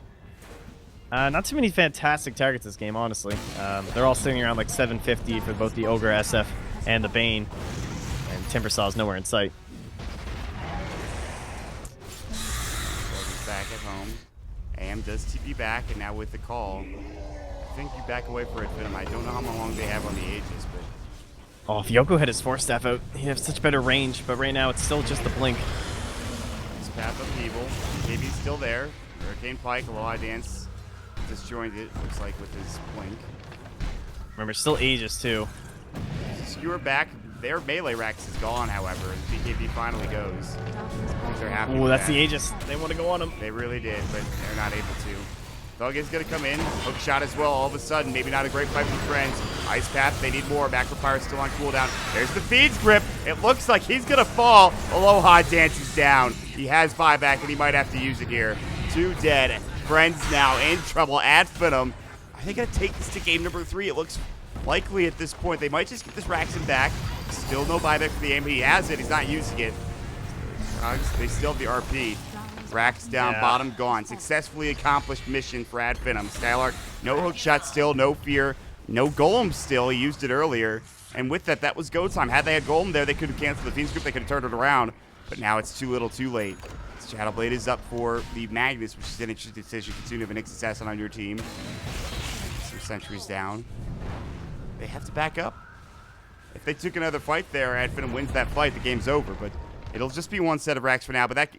Not too many fantastic targets this game, honestly. They're all sitting around like 750 for both the Ogre SF and the Bane, and Timbersaw is nowhere in sight. Back at home. AM does TP back, and now with the call, I think you back away for it, Finem. I don't know how long they have on the Aegis, but... Oh, if Yoko had his Force Staff out, he'd have such better range, but right now it's still just the Blink. His Path of Evil. KB's still there. Hurricane Pike, Aloha Dance disjoined it, looks like, with his Blink. Remember, still Aegis, too. Skewer back. Their melee Rex is gone, however, as BKB finally goes. They're happy. Ooh, that's the Aegis. They want to go on him. They really did, but they're not able to. Thug is going to come in. Hook shot as well. All of a sudden, maybe not a great fight for Friends. Ice Path, they need more. Macropire still on cooldown. There's the Feeds Grip. It looks like he's going to fall. Aloha Dance is down. He has buyback, and he might have to use it here. 2 dead. Friends now in trouble at Finem. Are they going to take this to game number 3? It looks likely at this point. They might just get this Raxon back. Still no buyback for the aim. He has it. He's not using it. They still have the RP. Rax down, bottom gone. Successfully accomplished mission for Ad Finem. Skylark, no hook shot still, no fear, no golem still. He used it earlier. And with that, that was go time. Had they had golem there, they could have canceled the Fiend's Grip. They could have turned it around. But now it's too little, too late. Shadowblade is up for the Magnus, which is an interesting decision considering of an Nyx Assassin on your team. Some sentries down. They have to back up. If they took another fight there, Ad Finem wins that fight, the game's over. But it'll just be one set of racks for now. But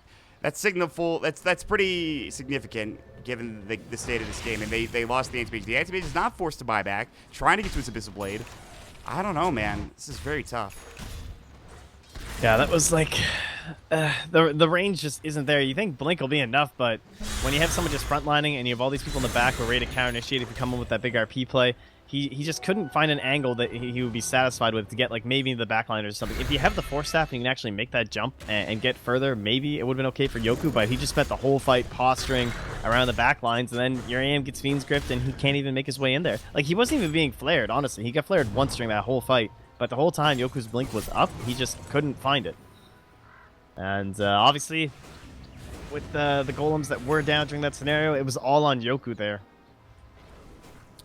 that's pretty significant given the state of this game. And they lost the Anti-Mage. The Anti-Mage is not forced to buy back, trying to get to his Abyssal Blade. I don't know, man. This is very tough. Yeah, that was like... the range just isn't there. You think Blink will be enough, but when you have someone just frontlining and you have all these people in the back who are ready to counter-initiate if you come in with that big RP play, he just couldn't find an angle that he would be satisfied with to get like maybe the backline or something. If you have the Force Staff and you can actually make that jump and get further, maybe it would have been okay for Yoku, but he just spent the whole fight posturing around the backlines, and then your AM gets Fiend's Gripped and he can't even make his way in there. Like, he wasn't even being flared, honestly. He got flared once during that whole fight, but the whole time Yoku's Blink was up, he just couldn't find it. And obviously, with the golems that were down during that scenario, it was all on Yoku there.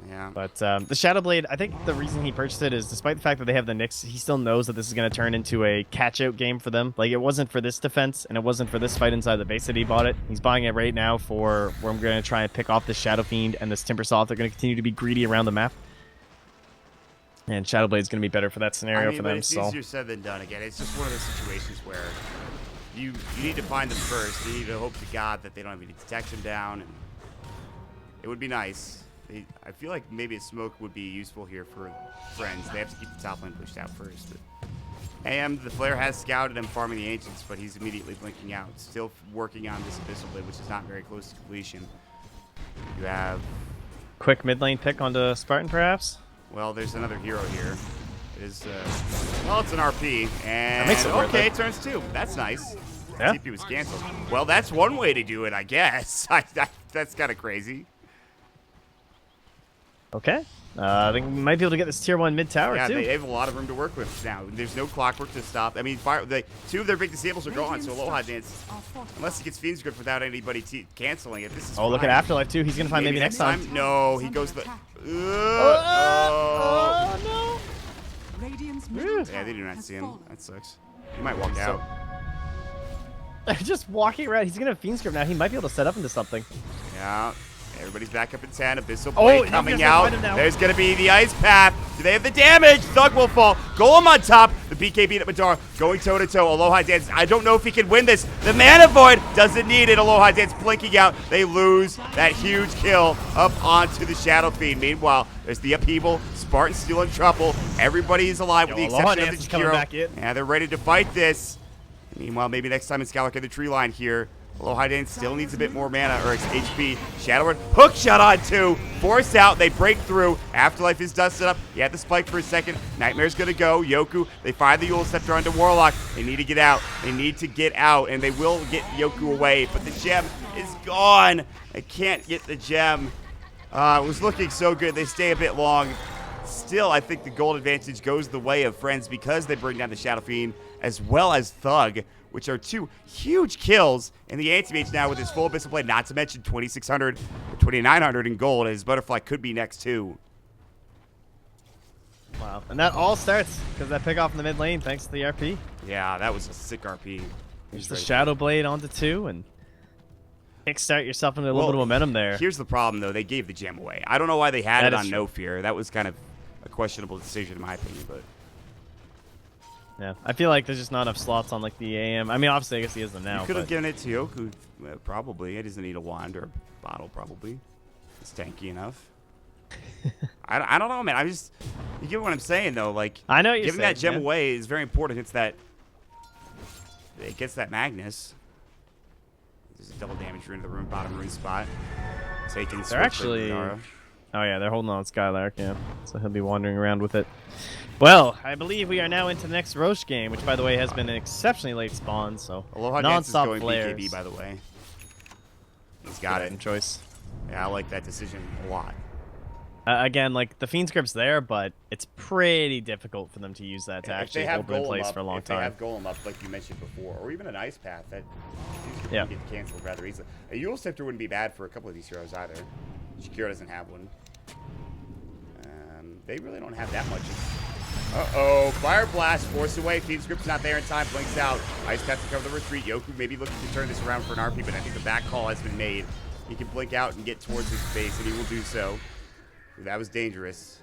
Yeah. But the Shadowblade, I think the reason he purchased it is despite the fact that they have the Nyx, he still knows that this is going to turn into a catch-out game for them. Like, it wasn't for this defense, and it wasn't for this fight inside the base that he bought it. He's buying it right now for where I'm going to try and pick off this Shadow Fiend and this Timbersaw. They're going to continue to be greedy around the map. And Shadowblade's going to be better for that scenario for them. It's easier said than done. Again, it's just one of those situations where you need to find them first. You need to hope to God that they don't have any detection down. And it would be nice. I feel like maybe a smoke would be useful here for Friends. They have to keep the top lane pushed out first. But AM, the Flare has scouted him farming the Ancients, but he's immediately blinking out. Still working on this Abyssal Blade, which is not very close to completion. You have, Quick mid lane pick onto Spartan, perhaps. well, there's another hero here. It is, well, it's an RP, and makes it worth okay, it. turns 2. That's nice. Yeah. TP was canceled. Well, that's one way to do it, I guess. That's kind of crazy. Okay. I think we might be able to get this tier 1 mid tower Yeah, too. they have a lot of room to work with now. There's no clockwork to stop. I mean, two of their big disables are gone, so Aloha Dance, unless he gets Fiend's Grip without anybody canceling it, this is Oh, look at fine. Afterlife too. He's gonna find maybe next time. No, he goes the. Oh, Yeah, they do not see him. That sucks. He might walk out. no. Just walking around. He's gonna have Fiend's Grip now. He might be able to set up into something. Yeah. Everybody's back up in 10. Abyssal Oh, Blade yeah, coming yes, out. find him now. There's going to be the Ice Path. Do they have the damage? Thug will fall. Golem on top. The BK beat up Madara. Going toe-to-toe. Aloha Dance. I don't know if he can win this. The Mana Void doesn't need it. Aloha Dance blinking out. They lose that huge kill up onto the Shadow Fiend. Meanwhile, there's the upheaval. Spartan's still in trouble. Everybody is alive with the Aloha exception Dance of is the coming Jakiro. back in. Yeah, they're ready to fight this. Meanwhile, maybe next time in Skylark in the tree line here. Aloha Dance still needs a bit more mana, or HP. Shadowward, hook shot on 2. Force out, they break through. Afterlife is dusted up. He had the spike for a second. Nightmare's gonna go. Yoku, they fire the Yule Scepter onto Warlock. They need to get out. They need to get out, and they will get Yoku away. But the gem is gone. They can't get the gem. It was looking so good. They stay a bit long. Still, I think the gold advantage goes the way of Friends because they bring down the Shadow Fiend as well as Thug, which are 2 huge kills. And the Anti-Mage now with his full Abyssal Blade, not to mention 2,600 or 2,900 in gold, and his Butterfly could be next too. Wow. And that all starts because that pick off in the mid lane thanks to the RP. Yeah, that was a sick RP. There's the Shadow Blade onto 2 and kickstart yourself into a little bit of momentum there. Here's the problem, though. They gave the gem away. I don't know why they had That it is on true. No Fear. That was kind of a questionable decision, in my opinion, but... Yeah, I feel like there's just not enough slots on like the AM. I mean, obviously, I guess he is them now. You could have but given it to Yoku, probably. He doesn't need a wand or a bottle, probably. It's tanky enough. I don't know, man. You get what I'm saying, though. Like, I know what you're giving saying, that gem yeah. away is very important. It gets that Magnus. There's a double damage rune to the bottom rune spot. Taking They're actually. Oh yeah, they're holding on Skylark, yeah. So he'll be wandering around with it. Well, I believe we are now into the next Roche game, which by the way has been an exceptionally late spawn, so Aloha Dance is non-stop going flares. BKB, by the way. He's got it. Choice. Yeah, I like that decision a lot. Again, like the Fiend's Grip's there, but it's pretty difficult for them to use that to actually hold them in place for a long time. If they have Golem up, like you mentioned before, or even an Ice Path, that Yeah. can get canceled rather easily. A Yule Scepter wouldn't be bad for a couple of these heroes either. Jakiro doesn't have one. They really don't have that much. Uh-oh. Fire Blast, force away. Fiend's Grip's not there in time. Blinks out. Ice Path to cover the retreat. Yoku maybe looking to turn this around for an RP, but I think the back call has been made. He can blink out and get towards his base, and he will do so. That was dangerous.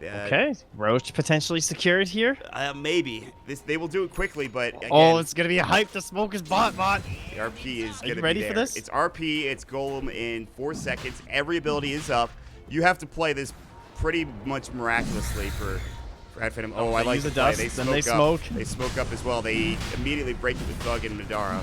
Okay, Roche potentially secured here. Maybe. They will do it quickly, but again, Oh, it's gonna be a hype to smoke his bot. the RP is going to be ready there. for this? It's RP, it's Golem in 4 seconds. Every ability is up. You have to play this pretty much miraculously for Finem. Oh, I they like use the the play. dust, They then smoke they up. smoke. They smoke up as well. They immediately break it with Thug and Madara.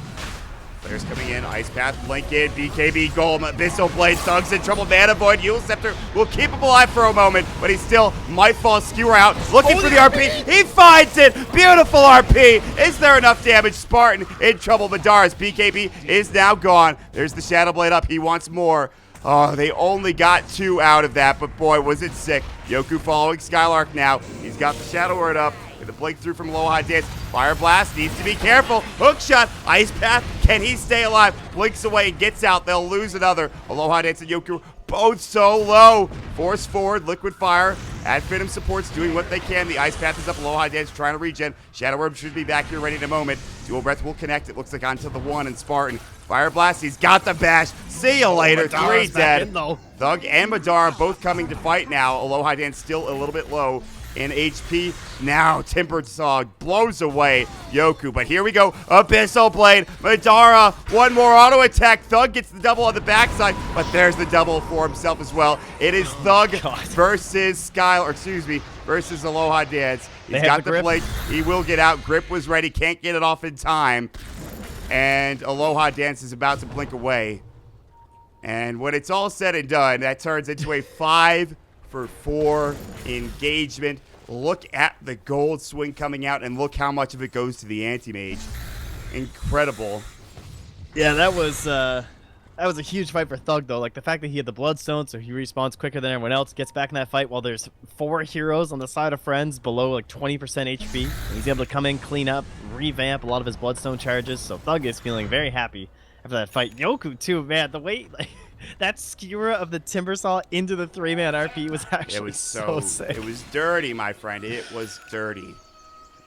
Players coming in. Ice Path, blink in. BKB, Golem, Abyssal Blade. Thug's in trouble. Mana Void. Yule Scepter will keep him alive for a moment, but he still might fall skewer out. Looking for the RP. He finds it. Beautiful RP. Is there enough damage? Spartan in trouble. Madara's BKB is now gone. There's the Shadow Blade up. He wants more. Oh, they only got 2 out of that, but boy, was it sick. Yoku following Skylark now. He's got the Shadow Word up. The blink through from Aloha Dance. Fire Blast needs to be careful. Hook shot. Ice Path. Can he stay alive? Blinks away and gets out. They'll lose another. Aloha Dance and Yoku both so low. Force forward. Liquid Fire. Finem supports doing what they can. The Ice Path is up. Aloha Dance trying to regen. Shadow Orb should be back here ready in a moment. Dual Breath will connect. It looks like onto the 1 and Spartan. Fire Blast. He's got the bash. See you later. 3 dead. Thug and Madara both coming to fight now. Aloha Dance still a little bit low in HP. Now Tempered Saw blows away Yoku, but here we go. Abyssal Blade. Madara, one more auto attack. Thug gets the double on the backside, but there's the double for himself as well. It is Thug versus versus Aloha Dance. He's got the blink. He will get out. Grip was ready. Can't get it off in time. And Aloha Dance is about to blink away. And when it's all said and done, that turns into a 5-for-4 engagement. Look at the gold swing coming out, and look how much of it goes to the anti-mage. Incredible. Yeah, that was a huge fight for Thug, though. Like, the fact that he had the Bloodstone, so he respawns quicker than everyone else, gets back in that fight while there's 4 heroes on the side of Friends below, like, 20% HP. And he's able to come in, clean up, revamp a lot of his Bloodstone charges, so Thug is feeling very happy after that fight. Yoku, too, man, the way, like, that skewer of the Timbersaw into the 3-man RP was actually so sick. It was dirty, my friend. It was dirty.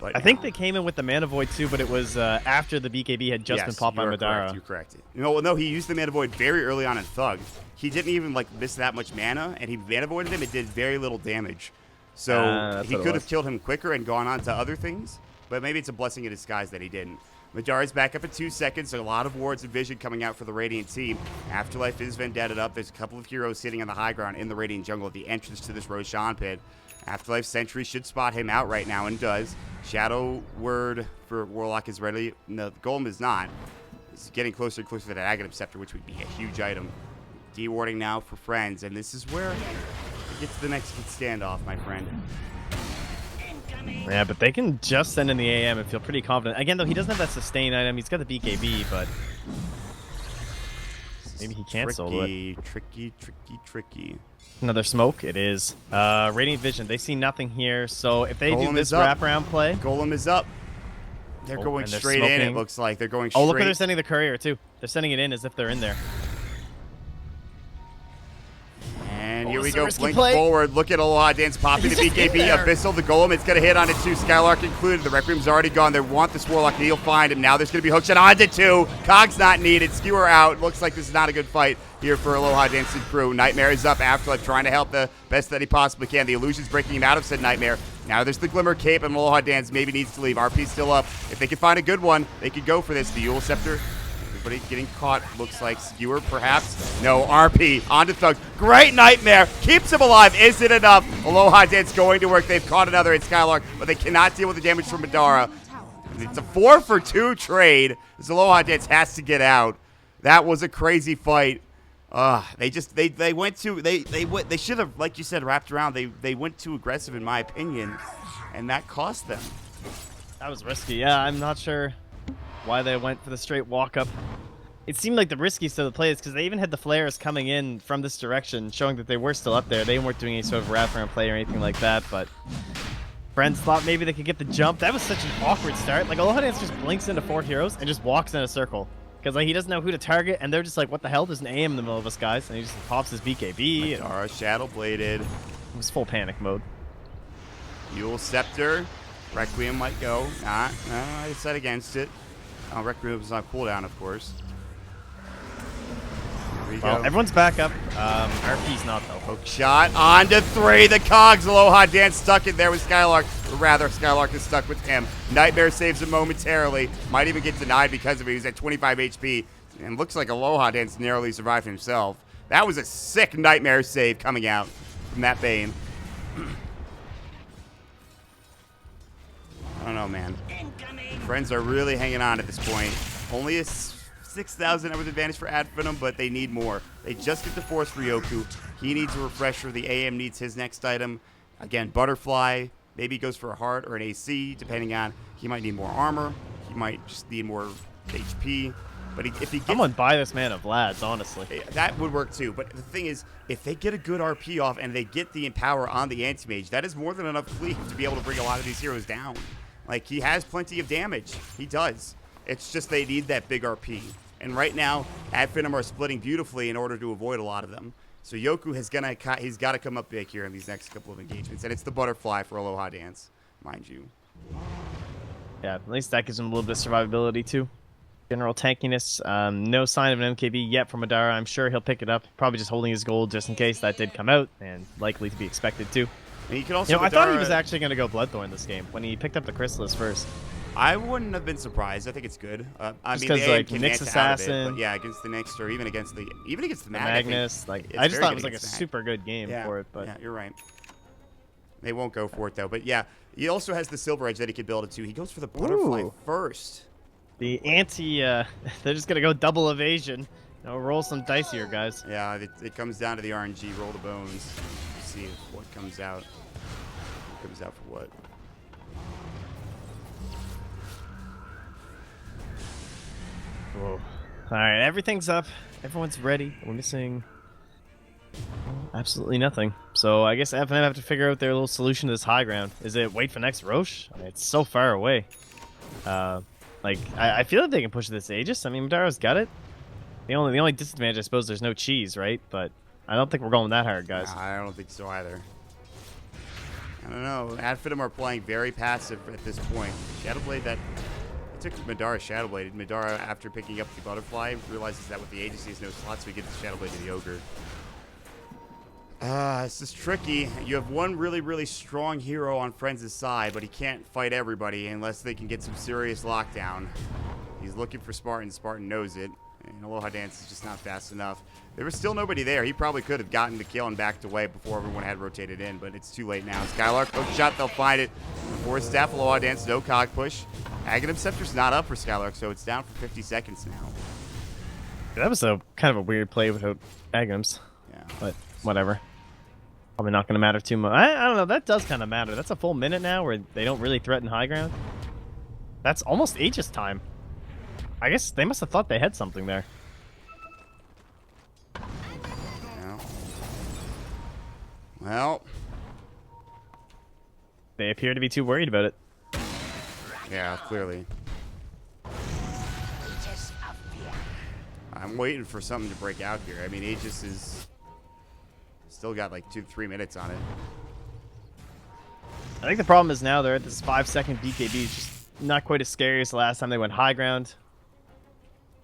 But I think they came in with the Mana Void too, but it was after the BKB had just been popped by Madara. You're correct. No, he used the Mana Void very early on in Thug. He didn't even like miss that much mana, and he Mana Voided him. It did very little damage, so he could have killed him quicker and gone on to other things. But maybe it's a blessing in disguise that he didn't. Madara's back up in 2 seconds. A lot of wards and vision coming out for the Radiant team. Afterlife is Vendetta up. There's a couple of heroes sitting on the high ground in the Radiant jungle at the entrance to this Roshan pit. Afterlife Sentry should spot him out right now and does. Shadow Word for Warlock is ready. No, the Golem is not. It's getting closer and closer to that Aghanim Scepter, which would be a huge item. Dewarding now for Friends, and this is where it gets to the Mexican standoff, my friend. Yeah, but they can just send in the AM and feel pretty confident. Again, though, he doesn't have that sustain item. He's got the BKB, but maybe he can't solo it. Tricky. Another smoke, it is. Radiant Vision, they see nothing here, so if they do this wraparound play... Golem is up. They're going straight in, it looks like. They're going straight... Oh, look where they're sending the courier, too. They're sending it in as if they're in there. And here we go, blink forward. Look at Aloha Dance popping the BKB. Abyssal, the Golem, it's going to hit onto 2. Skylark included. The Requiem's already gone. They want this Warlock, and he'll find him. Now there's going to be hookshot onto 2. Cog's not needed. Skewer out. Looks like this is not a good fight here for Aloha Dance and crew. Nightmare is up. Afterlife trying to help the best that he possibly can. The illusion's breaking him out of said Nightmare. Now there's the Glimmer Cape, and Aloha Dance maybe needs to leave. RP's still up. If they can find a good one, they could go for this. The Yule Scepter. Everybody getting caught, looks like. Skewer, perhaps. No, RP onto Thug. Great Nightmare. Keeps him alive. Is it enough? Aloha Dance going to work. They've caught another in Skylark, but they cannot deal with the damage from Madara. It's a 4-for-2 trade. This Aloha Dance has to get out. That was a crazy fight. They should have, like you said, wrapped around. They went too aggressive, in my opinion, and that cost them. That was risky. Yeah, I'm not sure why they went for the straight walk-up. It seemed like the riskiest of the plays because they even had the flares coming in from this direction, showing that they were still up there. They weren't doing any sort of wraparound play or anything like that, but Friends thought maybe they could get the jump. That was such an awkward start. Like, Aloha Dance just blinks into 4 heroes and just walks in a circle. Because like, he doesn't know who to target, and they're just like, what the hell? There's an AM in the middle of us, guys. And he just pops his BKB. Madara Shadow Bladed. It was full panic mode. Yule Scepter. Requiem might go. I said against it. Requiem was on cooldown, of course. Well, everyone's back up. RP's not, though. Hook shot onto 3. The Cogs. Aloha Dance stuck in there with Skylark. Or rather, Skylark is stuck with him. Nightmare saves him momentarily. Might even get denied because of it. He was at 25 HP. And looks like Aloha Dance narrowly survived himself. That was a sick Nightmare save coming out from that Bane. I don't know, man. Friends are really hanging on at this point. Only a 6,000 hours advantage for Finem, but they need more. They just get the Force for Yoku. He needs a refresher. The AM needs his next item. Again, Butterfly. Maybe he goes for a heart or an AC, depending on. He might need more armor. He might just need more HP. But if he gets... Someone buy this man of Vlad's, honestly. That would work too. But the thing is, if they get a good RP off and they get the Empower on the Anti-Mage, that is more than enough fleet to be able to bring a lot of these heroes down. Like, he has plenty of damage. He does. It's just they need that big RP. And right now, Finem are splitting beautifully in order to avoid a lot of them. So Yoku he's got to come up big here in these next couple of engagements. And it's the Butterfly for Aloha Dance, mind you. Yeah, at least that gives him a little bit of survivability, too. General tankiness. No sign of an MKB yet from Madara. I'm sure he'll pick it up. Probably just holding his gold just in case that did come out. And likely to be expected, too. And he could also I thought he was actually going to go Bloodthorn this game when he picked up the Chrysalis first. I wouldn't have been surprised. I think it's good. I mean, because like Nyx Assassin, but yeah, against the Nyx or even against the Magnus. Like I just thought it was like a super good game for it. But yeah, you're right. They won't go for it though. But yeah, he also has the Silver Edge that he could build it to. He goes for the Butterfly first. The anti, they're just gonna go double evasion. No, roll some dice here, guys. Yeah, it comes down to the RNG. Roll the bones. See what comes out. What comes out for what? Whoa. All right, everything's up. Everyone's ready. We're missing absolutely nothing. So I guess FNM have to figure out their little solution to this high ground. Is it wait for next Roche? I mean, it's so far away. I feel like they can push this Aegis. I mean, Madaro's got it. The only disadvantage, I suppose, there's no cheese, right? But I don't think we're going that hard, guys. Nah, I don't think so either. I don't know. Finem are playing very passive at this point. Shadowblade, that took Madara Shadowblade. Madara, after picking up the butterfly, realizes that with the agency has no slots, so he gets the Shadowblade to the ogre. This is tricky. You have one really, really strong hero on Friends' side, but he can't fight everybody unless they can get some serious lockdown. He's looking for Spartan. Spartan knows it. And Aloha Dance is just not fast enough. There was still nobody there. He probably could have gotten the kill and backed away before everyone had rotated in, but it's too late now. Skylark, hook shot, they'll find it. Force staff, Aloha Dance, no cog push. Aghanim Scepter's not up for Skylark, so it's down for 50 seconds now. That was a kind of a weird play without Aghanims. Yeah. But whatever. Probably not going to matter too much. I don't know. That does kind of matter. That's a full minute now where they don't really threaten high ground. That's almost Aegis time. I guess they must have thought they had something there. Yeah. Well. They appear to be too worried about it. Yeah, clearly. I'm waiting for something to break out here. I mean, Aegis is still got like 2-3 minutes on it. I think the problem is now they're at this 5-second BKB. It's just not quite as scary as the last time they went high ground.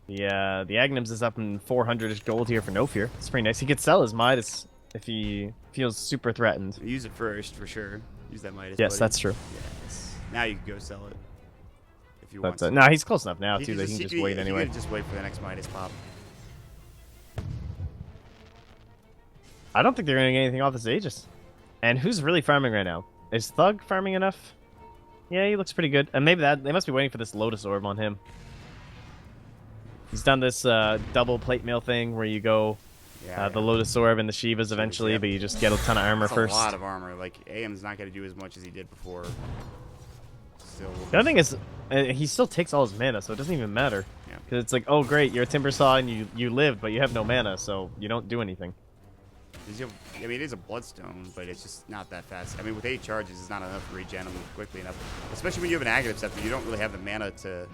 The Aghanims is up in 400-ish gold here for no fear. It's pretty nice. He could sell his Midas if he feels super threatened. Use it first, for sure. Use that Midas. Yes, buddy. that's true. Yes. Now you can go sell it. If you But want to. nah, he's close enough now, too, that he can just wait You anyway. can just wait for the next Midas pop. I don't think they're going to get anything off this Aegis. And who's really farming right now? Is Thug farming enough? Yeah, he looks pretty good. And maybe they must be waiting for this Lotus Orb on him. He's done this double plate mail thing where you go the Lotus Orb and the Shivas eventually, yeah. but you just get a ton of armor That's first. a lot of armor. Like, AM's not going to do as much as he did before. Still. The other thing is, he still takes all his mana, so it doesn't even matter. Yeah. Because it's like, oh great, you're a Timber Saw and you lived, but you have no mana, so you don't do anything. I mean, it is a Bloodstone, but it's just not that fast. I mean, with 8 charges, it's not enough to regen them quickly enough. Especially when you have an Aghanim Scepter, you don't really have the mana to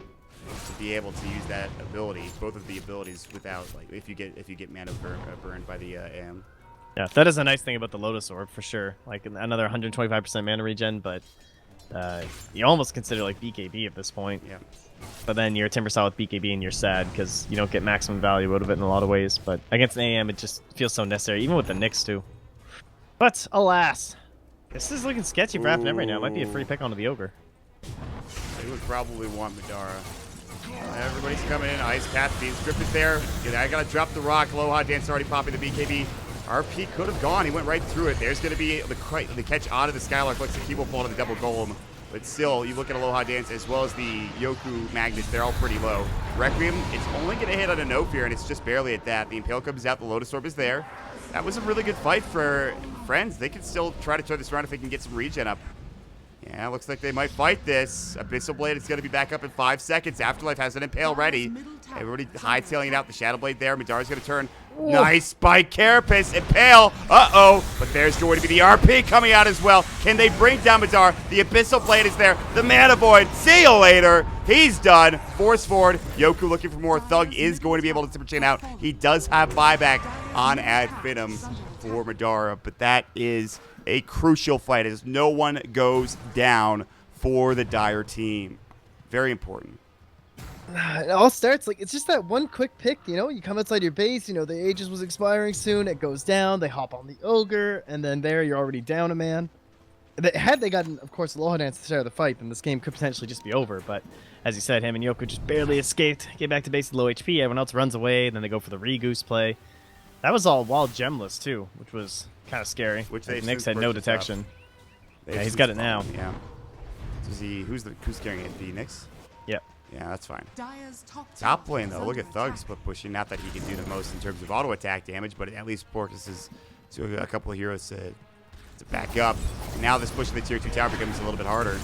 be able to use that ability, both of the abilities, without, like, if you get mana burned by the AM. Yeah, that is a nice thing about the Lotus Orb, for sure. Like, another 125% mana regen, but you almost consider, like, BKB at this point. Yeah. But then you're a Timber Saw with BKB and you're sad because you don't get maximum value out of it in a lot of ways. But against an AM, it just feels so necessary, even with the Nyx, too. But, alas, this is looking sketchy for FNM right now. It might be a free pick onto the Ogre. They would probably want Madara. Everybody's coming in. Ice Path feeds. Griffith there. I gotta drop the rock. Aloha Dance already popping the BKB. RP could have gone. He went right through it. There's gonna be the catch out of the Skylark. Looks like he will fall to the double golem. But still, you look at Aloha Dance as well as the Yoku Magnets, they're all pretty low. Requiem, it's only going to hit on a no fear, and it's just barely at that. The Impale comes out, the Lotus Orb is there. That was a really good fight for Friends. They could still try to turn this around if they can get some regen up. Yeah, looks like they might fight this. Abyssal Blade is going to be back up in 5 seconds. Afterlife has an Impale ready. Everybody hightailing out the Shadow Blade there. Madara's going to turn. Ooh. Nice spike, Carapace, Impale. Uh-oh. But there's going to be the RP coming out as well. Can they bring down Madara? The Abyssal Blade is there. The Mana Void. See you later. He's done. Force forward. Yoku looking for more. Thug is going to be able to Timber Chain out. He does have buyback on Finem for Madara, but that is a crucial fight as no one goes down for the Dire team. Very important. It all starts like it's just that one quick pick, you know. You come outside your base, you know the Aegis was expiring soon. It goes down. They hop on the Ogre, and then there you're already down a man. Had they gotten, of course, Aloha Dance at the start of the fight, then this game could potentially just be over. But as you said, him and Yoku just barely escaped, get back to base with low HP. Everyone else runs away. Then they go for the Re-Goose play. That was all while gemless too, which was kind of scary. Which they Nyx had no detection. Yeah, he's got it now. Yeah. Does he? Who's carrying it? The Nyx? Yep. Yeah, that's fine. Dire's Top lane, though. Look at Thug split pushing. Not that he can do the most in terms of auto attack damage, but at least Porkus is to a couple of heroes to back up. Now this push in the tier 2 tower becomes a little bit harder.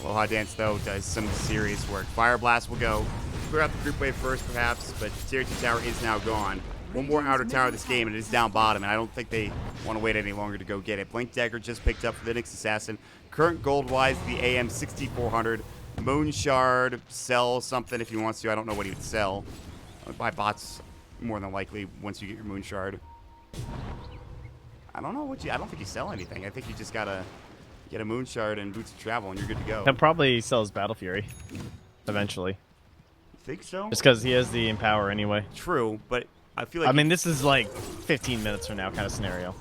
Aloha Dance, though, does some serious work. Fire Blast will go. Clear out the group wave first, perhaps, but tier 2 tower is now gone. One more outer tower of this game, and it is down bottom, and I don't think they want to wait any longer to go get it. Blink Dagger just picked up for the Nyx Assassin. Current gold-wise, the AM 6400. Moon Shard, sell something if he wants to. I don't know what he would sell. Buy bots more than likely once you get your Moon Shard. I don't know what you. I don't think you sell anything. I think you just gotta get a Moon Shard and Boots of Travel, and you're good to go. He'll probably sell his Battle Fury eventually. Think so? Just because he has the Empower anyway. True, but I feel like. I mean, this is like 15 minutes from now kind of scenario.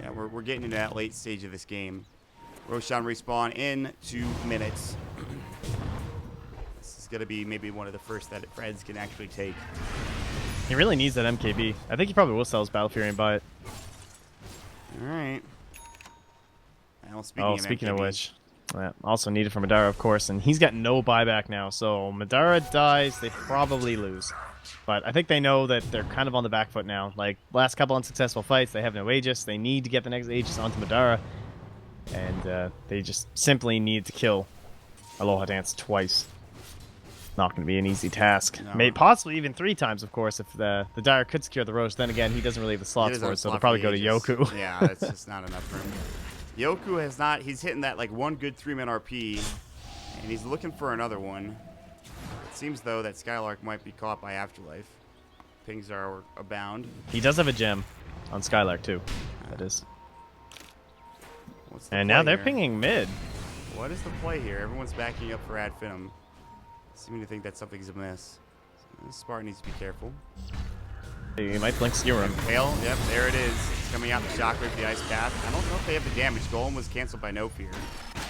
Yeah, we're getting into that late stage of this game. Roshan respawn in 2 minutes. This is going to be maybe one of the first that Freds can actually take. He really needs that MKB. I think he probably will sell his Battle Fury and buy it. All right. Well, speaking of which, also needed for Madara, of course, and he's got no buyback now. So Madara dies, they probably lose. But I think they know that they're kind of on the back foot now. Like, last couple unsuccessful fights, they have no Aegis. They need to get the next Aegis onto Madara. And they just simply need to kill Aloha Dance twice. Not going to be an easy task. No. Maybe possibly even 3 times, of course, if the Dire could secure the Roche. Then again, he doesn't really have the slots for it, so they'll probably go to Yoku. Yeah, that's just not enough for him. Yoku has not. He's hitting that like one good 3-man RP, and he's looking for another one. It seems though that Skylark might be caught by Afterlife. Pings are abound. He does have a gem on Skylark too. That is. What's the And play now they're here? pinging mid. What is the play here? Everyone's backing up for Ad Finem. Seeming to think that something's amiss. So Spartan needs to be careful. He might blink Skewer him. Pale, yep, there it is. It's coming out the Shockwave, the Ice Path. I don't know if they have the damage. Golem was canceled by No Fear.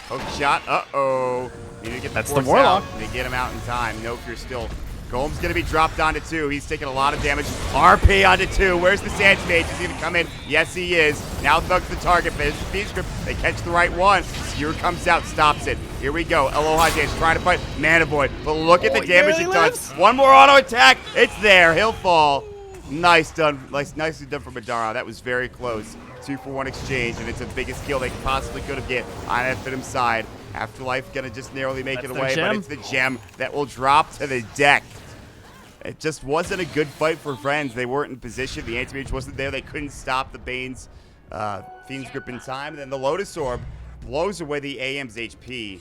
Hook shot, uh-oh. Need to get That's the force Warlock. out. They get him out in time. No Fear still. Golem's going to be dropped onto 2. He's taking a lot of damage. RP onto 2. Where's the Sand Mage? Is he going to come in? Yes, he is. Now Thug's the target. Feed script. They catch the right one. Skewer comes out, stops it. Here we go. Aloha Dance trying to fight Mana Void. But look at the damage it does. One more auto attack. It's there. He'll fall. Nice done. Nicely done for Madara. That was very close. 2-for-1 exchange, and it's the biggest kill they possibly could have get on Finem's side. Afterlife gonna just narrowly make it away, but it's the gem that will drop to the deck. It just wasn't a good fight for Friends. They weren't in position. The Anti-Mage wasn't there. They couldn't stop the Bane's Fiend's Grip in time. And then the Lotus Orb blows away the AM's HP,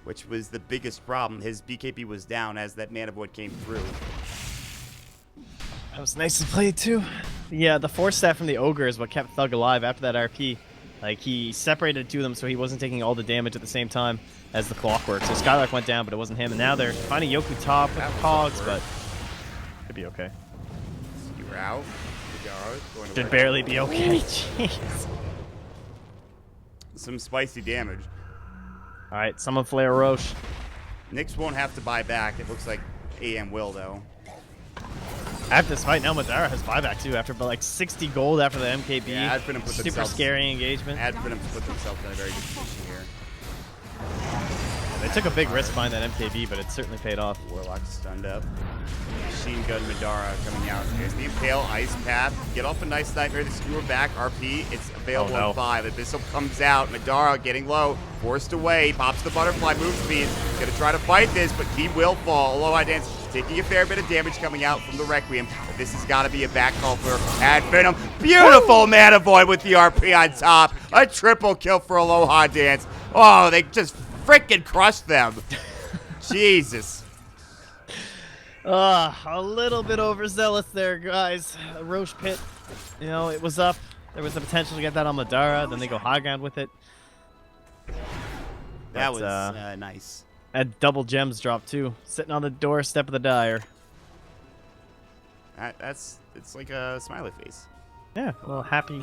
which was the biggest problem. His BKB was down as that Mana Void came through. That was nicely played too. Yeah, the Force Staff from the Ogre is what kept Thug alive after that RP. Like, he separated 2 of them so he wasn't taking all the damage at the same time as the Clockwork. So Skylark went down, but it wasn't him. And now they're finding Yoku top with the Cogs, but should be okay. You were out. Going to Should work. barely be okay. Jeez. Some spicy damage. All right, summon Flare Roche. Nyx won't have to buy back. It looks like AM will, though. After this fight, now Madara has buyback too. After like 60 gold after the MKB. Yeah, Ad Finem put Super themselves- scary engagement. Ad Finem put themselves in a very good position here. They took a big risk buying that MKB, but it certainly paid off. Warlock stunned up. Machine Gun Madara coming out. Here's the Impale Ice Path. Get off a nice Nightmare. The Skewer back. RP. It's available Oh, no. in 5. Abyssal comes out. Madara getting low. Forced away. Pops the Butterfly. Move speed. Gonna try to fight this, but he will fall. Aloha Dance taking a fair bit of damage coming out from the Requiem. But this has got to be a back call for Ad Finem. Beautiful Mana Void with the RP on top. A triple kill for Aloha Dance. Oh, they just freaking crushed them. Jesus. A little bit overzealous there, guys. Roche Pit, you know, it was up. There was the potential to get that on Madara. Then they go high ground with it. That But, was nice. And double gems drop too. Sitting on the doorstep of the Dire. It's like a smiley face. Yeah, well, happy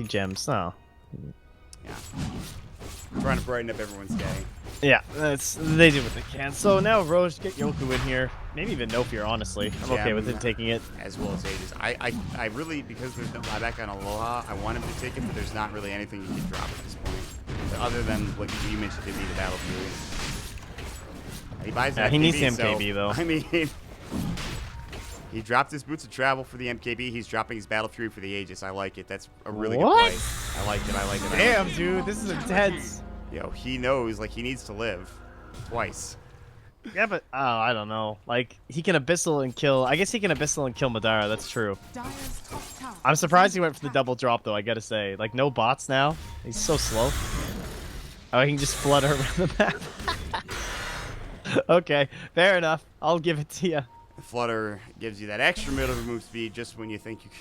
gems. Oh. Yeah. Trying to brighten up everyone's day. Yeah, they do what they can. So now Roche, get Yoku in here. Maybe even no fear, honestly. I'm okay with him taking it. As well as Aegis. I really, because there's no buyback on Aloha, I want him to take it, but there's not really anything you can drop at this point. Other than what you mentioned to me, the Battle Fury. He buys that. He needs the MKB, though. I mean, he dropped his Boots of Travel for the MKB. He's dropping his Battle Fury for the Aegis. I like it. That's a really good play. I like it. I like it. Damn, dude. This is intense. Yo, he knows, like, he needs to live. Twice. Yeah, but I don't know. Like, he can Abyssal and kill. I guess he can Abyssal and kill Madara. That's true. I'm surprised he went for the double drop, though, I gotta say. Like, no bots now. He's so slow. Oh, he can just flutter around the map. Okay, fair enough. I'll give it to you. Flutter gives you that extra bit of move speed just when you think you can.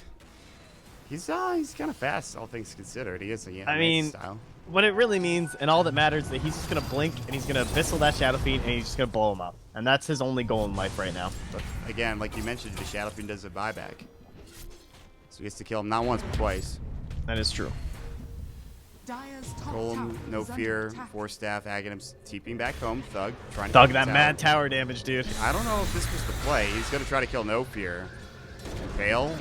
He's kind of fast, all things considered. He is a I mean, style. What it really means, and all that matters, is that he's just gonna blink and he's gonna Abyssal that Shadow Fiend and he's just gonna blow him up. And that's his only goal in life right now. But again, like you mentioned, the Shadow Fiend does a buyback. So he gets to kill him not once, but twice. That is true. Golem, no fear, Force Staff, Aghanim's TPing back home. Thug trying to Thug kill that the mad tower damage, dude. I don't know if this was the play. He's gonna try to kill no fear. And fail.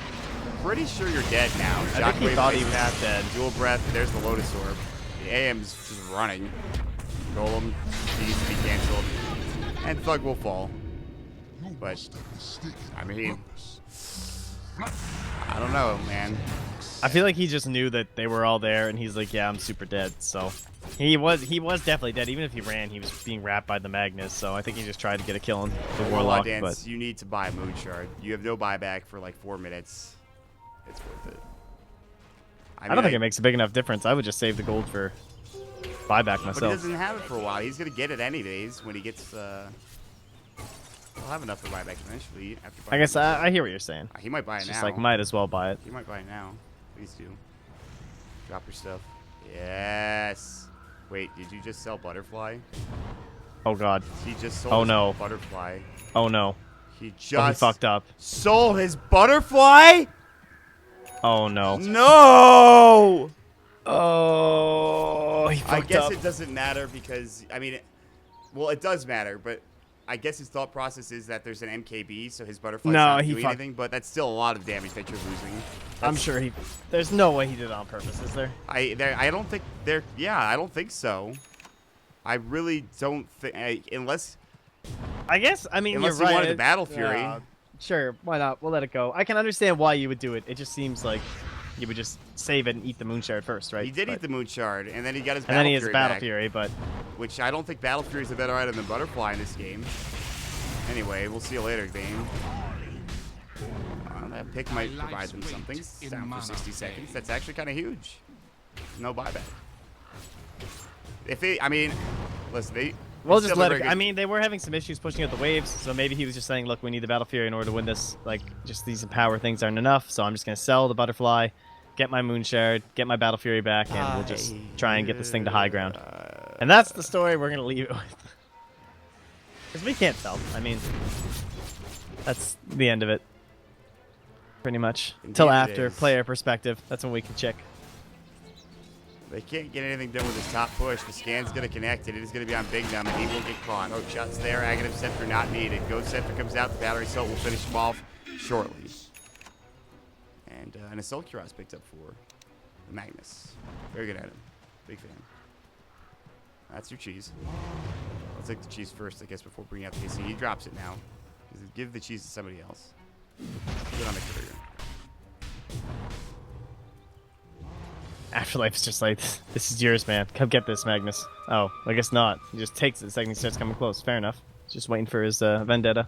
Pretty sure you're dead now. I think he thought he was dead. Dual breath. There's the Lotus Orb. The AM's just running. Golem needs to be canceled, and Thug will fall. But I mean, I don't know, man. I feel like he just knew that they were all there, and he's like, "Yeah, I'm super dead." So he was definitely dead. Even if he ran, he was being wrapped by the Magnus. So I think he just tried to get a kill on the Warlock. Dance, but you need to buy a Moon Shard. You have no buyback for like 4 minutes. It's worth it. I don't think it makes a big enough difference. I would just save the gold for buyback myself. But he doesn't have it for a while. He's gonna get it anyways when he gets. He'll have enough for buyback eventually. After I guess I hear what you're saying. He might buy it now. Just like might as well buy it. He might buy it now. Please do. Drop your stuff. Yes. Wait, did you just sell Butterfly? Oh god. He just sold no. Butterfly. Oh no. He just he fucked up. Sold his Butterfly? Oh no. No! Oh, he fucked I guess up. it doesn't matter because, I mean, well, it does matter, but I guess his thought process is that there's an MKB, so his Butterfly's not doing anything, but that's still a lot of damage that you're losing. I'm sure there's no way he did it on purpose, is there? I don't think I don't think so. I really don't think, unless... I guess, I mean, unless you're right. Unless you wanted the Battle Fury. Sure, why not? We'll let it go. I can understand why you would do it. It just seems like you would just save it and eat the Moon Shard first, right? He did eat the Moon Shard, and then he got his Battle Fury. And then he has Battle Fury, but... Which I don't think Battle Fury is a better item than Butterfly in this game. Anyway, we'll see you later, game. That pick might provide them something. Down for 60 seconds. That's actually kind of huge. No buyback. I mean, listen, we'll just let it. I mean, they were having some issues pushing out the waves, so maybe he was just saying, "Look, we need the Battle Fury in order to win this. Like, just these power things aren't enough, so I'm just gonna sell the Butterfly, get my Moon Shard, get my Battle Fury back, and we'll just try and get this thing to high ground." And that's the story we're gonna leave it with, because we can't tell. I mean, that's the end of it, pretty much. Until after player perspective, that's when we can check. They can't get anything done with his top push. The scan's going to connect, and it is going to be on Big Numb, and he will get caught. Oh, shots there. Aghanim Scepter not needed. Ghost Scepter comes out. The Battery Assault will finish him off shortly. And an Assault Cuirass picked up for the Magnus. Very good item. Big fan. That's your cheese. I'll take the cheese first, I guess, before bringing out the AC. He drops it now. Give the cheese to somebody else. Good on the courier. Afterlife is just like, this is yours, man. Come get this, Magnus. Oh, I guess not. He just takes it the second he starts coming close. Fair enough. Just waiting for his vendetta.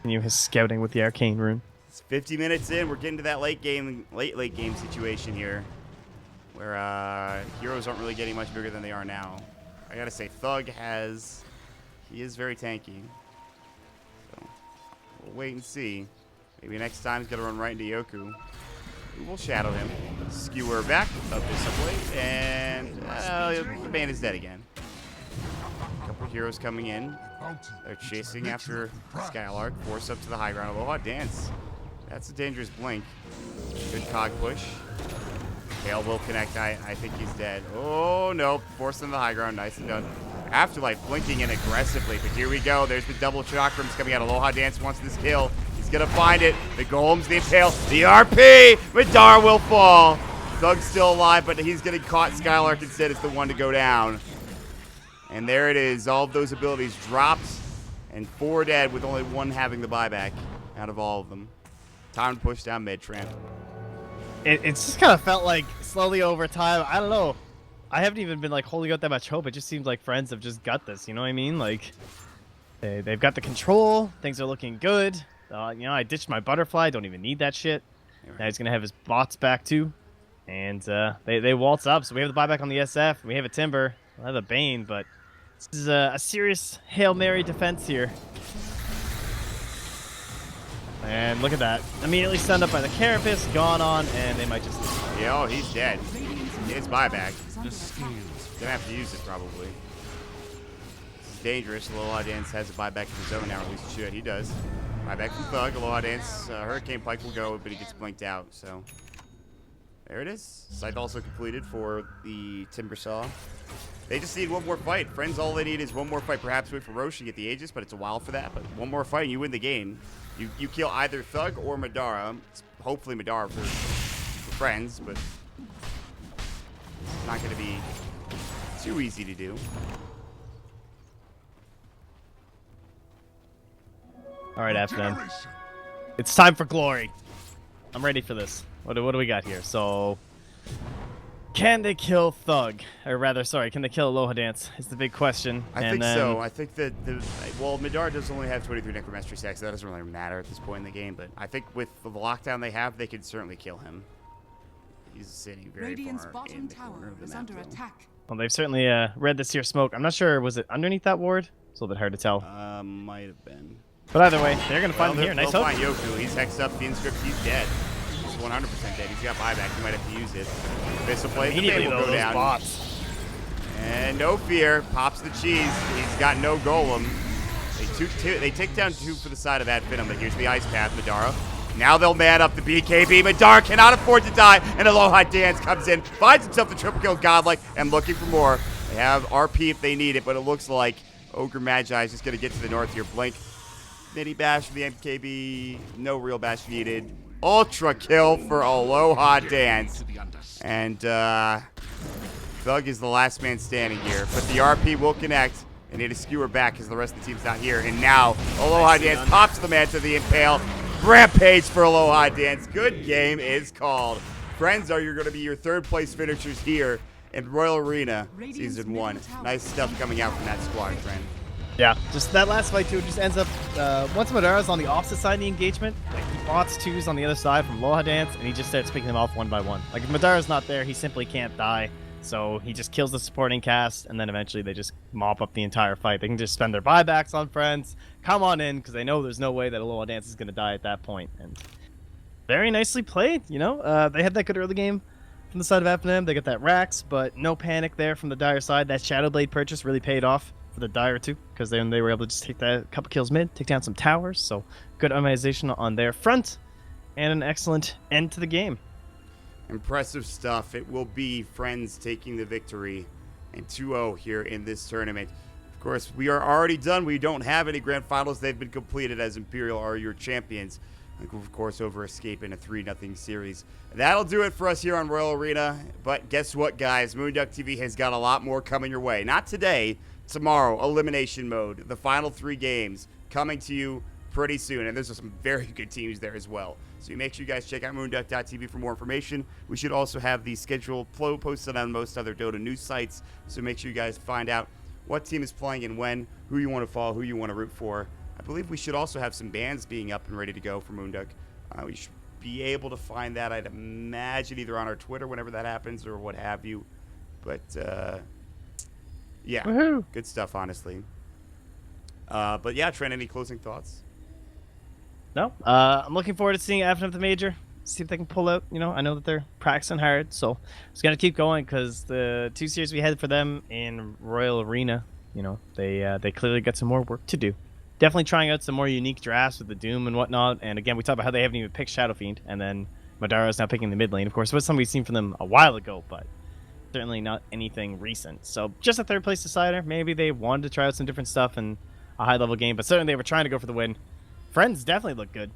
Continue his scouting with the arcane rune. It's 50 minutes in. We're getting to that late game situation here, where heroes aren't really getting much bigger than they are now. I gotta say, Thug he is very tanky. So we'll wait and see. Maybe next time he's gonna run right into Yoku. We'll shadow him. Skewer back up this subway, and the man is dead again. A couple heroes coming in. They're chasing after Skylark. Force up to the high ground. Aloha dance. That's a dangerous blink. Good cog push. Impale will connect. I think he's dead. Oh, no. Forcing the high ground. Nice and done. Afterlife blinking in aggressively, but here we go. There's the double chakrams coming out. Aloha Dance wants this kill. He's going to find it. The golems, the Impale, the RP. Madara will fall. Thug's still alive, but he's getting caught. Skylark instead is the one to go down. And there it is. All of those abilities dropped. And 4 dead with only 1 having the buyback out of all of them. Time to push down mid, Tran. It's just kind of felt like slowly over time. I don't know. I haven't even been like holding out that much hope. It just seems like Friends have just got this. You know what I mean? Like they've got the control. Things are looking good. You know, I ditched my butterfly. Don't even need that shit. Now he's gonna have his bots back too, and they waltz up. So we have the buyback on the SF. We have a Timber. We'll have a Bane, but this is a serious Hail Mary defense here. And look at that. Immediately stunned up by the Carapace, gone on, and they might just lose. Yeah, oh, he's dead. His buyback. Gonna have to use it probably. This is dangerous. Aloha Dance has a buyback of his own now, or at least he should. He does. Buyback from Thug. Aloha Dance. Hurricane Pike will go, but he gets blinked out. So there it is. Scythe also completed for the Timber Saw. They just need one more fight. Friends, all they need is one more fight. Perhaps wait for Roche to get the Aegis, but it's a while for that. But one more fight and you win the game. You kill either Thug or Madara. It's hopefully Madara for Friends, but it's not going to be too easy to do. All right, Finem. It's time for glory. I'm ready for this. What do we got here? So, can they kill Thug? Or rather, sorry, can they kill Aloha Dance? Is the big question. I think so. I think that well, Madara does only have 23 Necromastery stacks, so that doesn't really matter at this point in the game. But I think with the lockdown they have, they could certainly kill him. He's sitting very Radiant's far bottom in the corner tower of the is map, under though. attack. Well, they've certainly read this here smoke. I'm not sure. Was it underneath that ward? It's a little bit hard to tell. Might have been. But either way, they're going to find him here. Nice they'll hook. find Yoku. He's hexed up. The inscript. He's dead. He's 100% dead. He's got buyback. He might have to use it. Abyssal Play. The Immediately, Bane will though, go those down. bots. And no fear. Pops the cheese. He's got no golem. They take down 2 for the side of Finem, but here's the ice path, Madara. Now they'll man up the BKB. Madara cannot afford to die, and Aloha Dance comes in, finds himself the triple kill Godlike, and looking for more. They have RP if they need it, but it looks like Ogre Magi is just going to get to the north here. Blink. Mini bash for the MKB. No real bash needed. Ultra kill for Aloha Dance. And Thug is the last man standing here, but the RP will connect. They need to skewer back because the rest of the team's not here. And now Aloha Dance pops the man to the Impale. Rampage for Aloha Dance. Good game is called. Friends are going to be your 3rd place finishers here in Royal Arena Season 1. Nice stuff coming out from that squad, friend. Yeah, just that last fight too just ends up, once Madara's on the opposite side of the engagement, like he bots 2s on the other side from Aloha Dance, and he just starts picking them off one by one. Like if Madara's not there, he simply can't die. So he just kills the supporting cast, and then eventually they just mop up the entire fight. They can just spend their buybacks on Friends, come on in, because they know there's no way that Aloha Dance is going to die at that point. And very nicely played, you know? They had that good early game from the side of Finem. They got that Rax, but no panic there from the Dire side. That Shadowblade purchase really paid off for the Dire too, because then they were able to just take that couple kills mid, take down some towers. So good optimization on their front, and an excellent end to the game. Impressive stuff. It will be Friends taking the victory and 2-0 here in this tournament. Of course, we are already done. We don't have any grand finals. They've been completed as Imperial are your champions. Of course, over Escape in a 3-0 series. That'll do it for us here on Royal Arena. But guess what, guys? moonducktv has got a lot more coming your way. Not today, tomorrow, Elimination Mode. The final 3 games coming to you pretty soon. And there's some very good teams there as well. So make sure you guys check out moonducktv for more information. We should also have the schedule posted on most other Dota news sites. So make sure you guys find out what team is playing and when, who you want to follow, who you want to root for. I believe we should also have some bans being up and ready to go for Moonduck. We should be able to find that, I'd imagine, either on our Twitter whenever that happens or what have you. But, yeah, good stuff, honestly. But, yeah, Trent, any closing thoughts? No, I'm looking forward to seeing Finem at the major. See if they can pull out. You know, I know that they're practicing hard, so it's gonna keep going because the 2 series we had for them in Royal Arena, you know, they clearly got some more work to do. Definitely trying out some more unique drafts with the Doom and whatnot. And again, we talked about how they haven't even picked Shadow Fiend, and then Madara's now picking the mid lane. Of course, it was something we've seen from them a while ago, but certainly not anything recent. So just a third place decider. Maybe they wanted to try out some different stuff in a high level game, but certainly they were trying to go for the win. Friends definitely look good.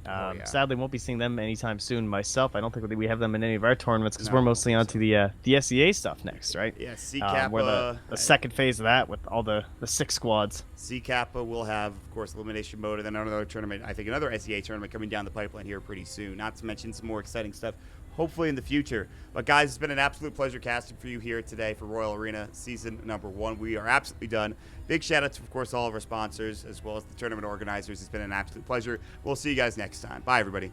Yeah. Sadly, won't be seeing them anytime soon myself. I don't think we have them in any of our tournaments because No, we're mostly onto the SEA stuff next, right? Yeah, C Kappa. We're the second phase of that with all the 6 squads. C Kappa will have, of course, elimination mode, and then another tournament, I think another SEA tournament coming down the pipeline here pretty soon. Not to mention some more exciting stuff, hopefully in the future. But guys, it's been an absolute pleasure casting for you here today for Royal Arena Season number 1. We are absolutely done. Big shout out to, of course, all of our sponsors, as well as the tournament organizers. It's been an absolute pleasure. We'll see you guys next time. Bye, everybody.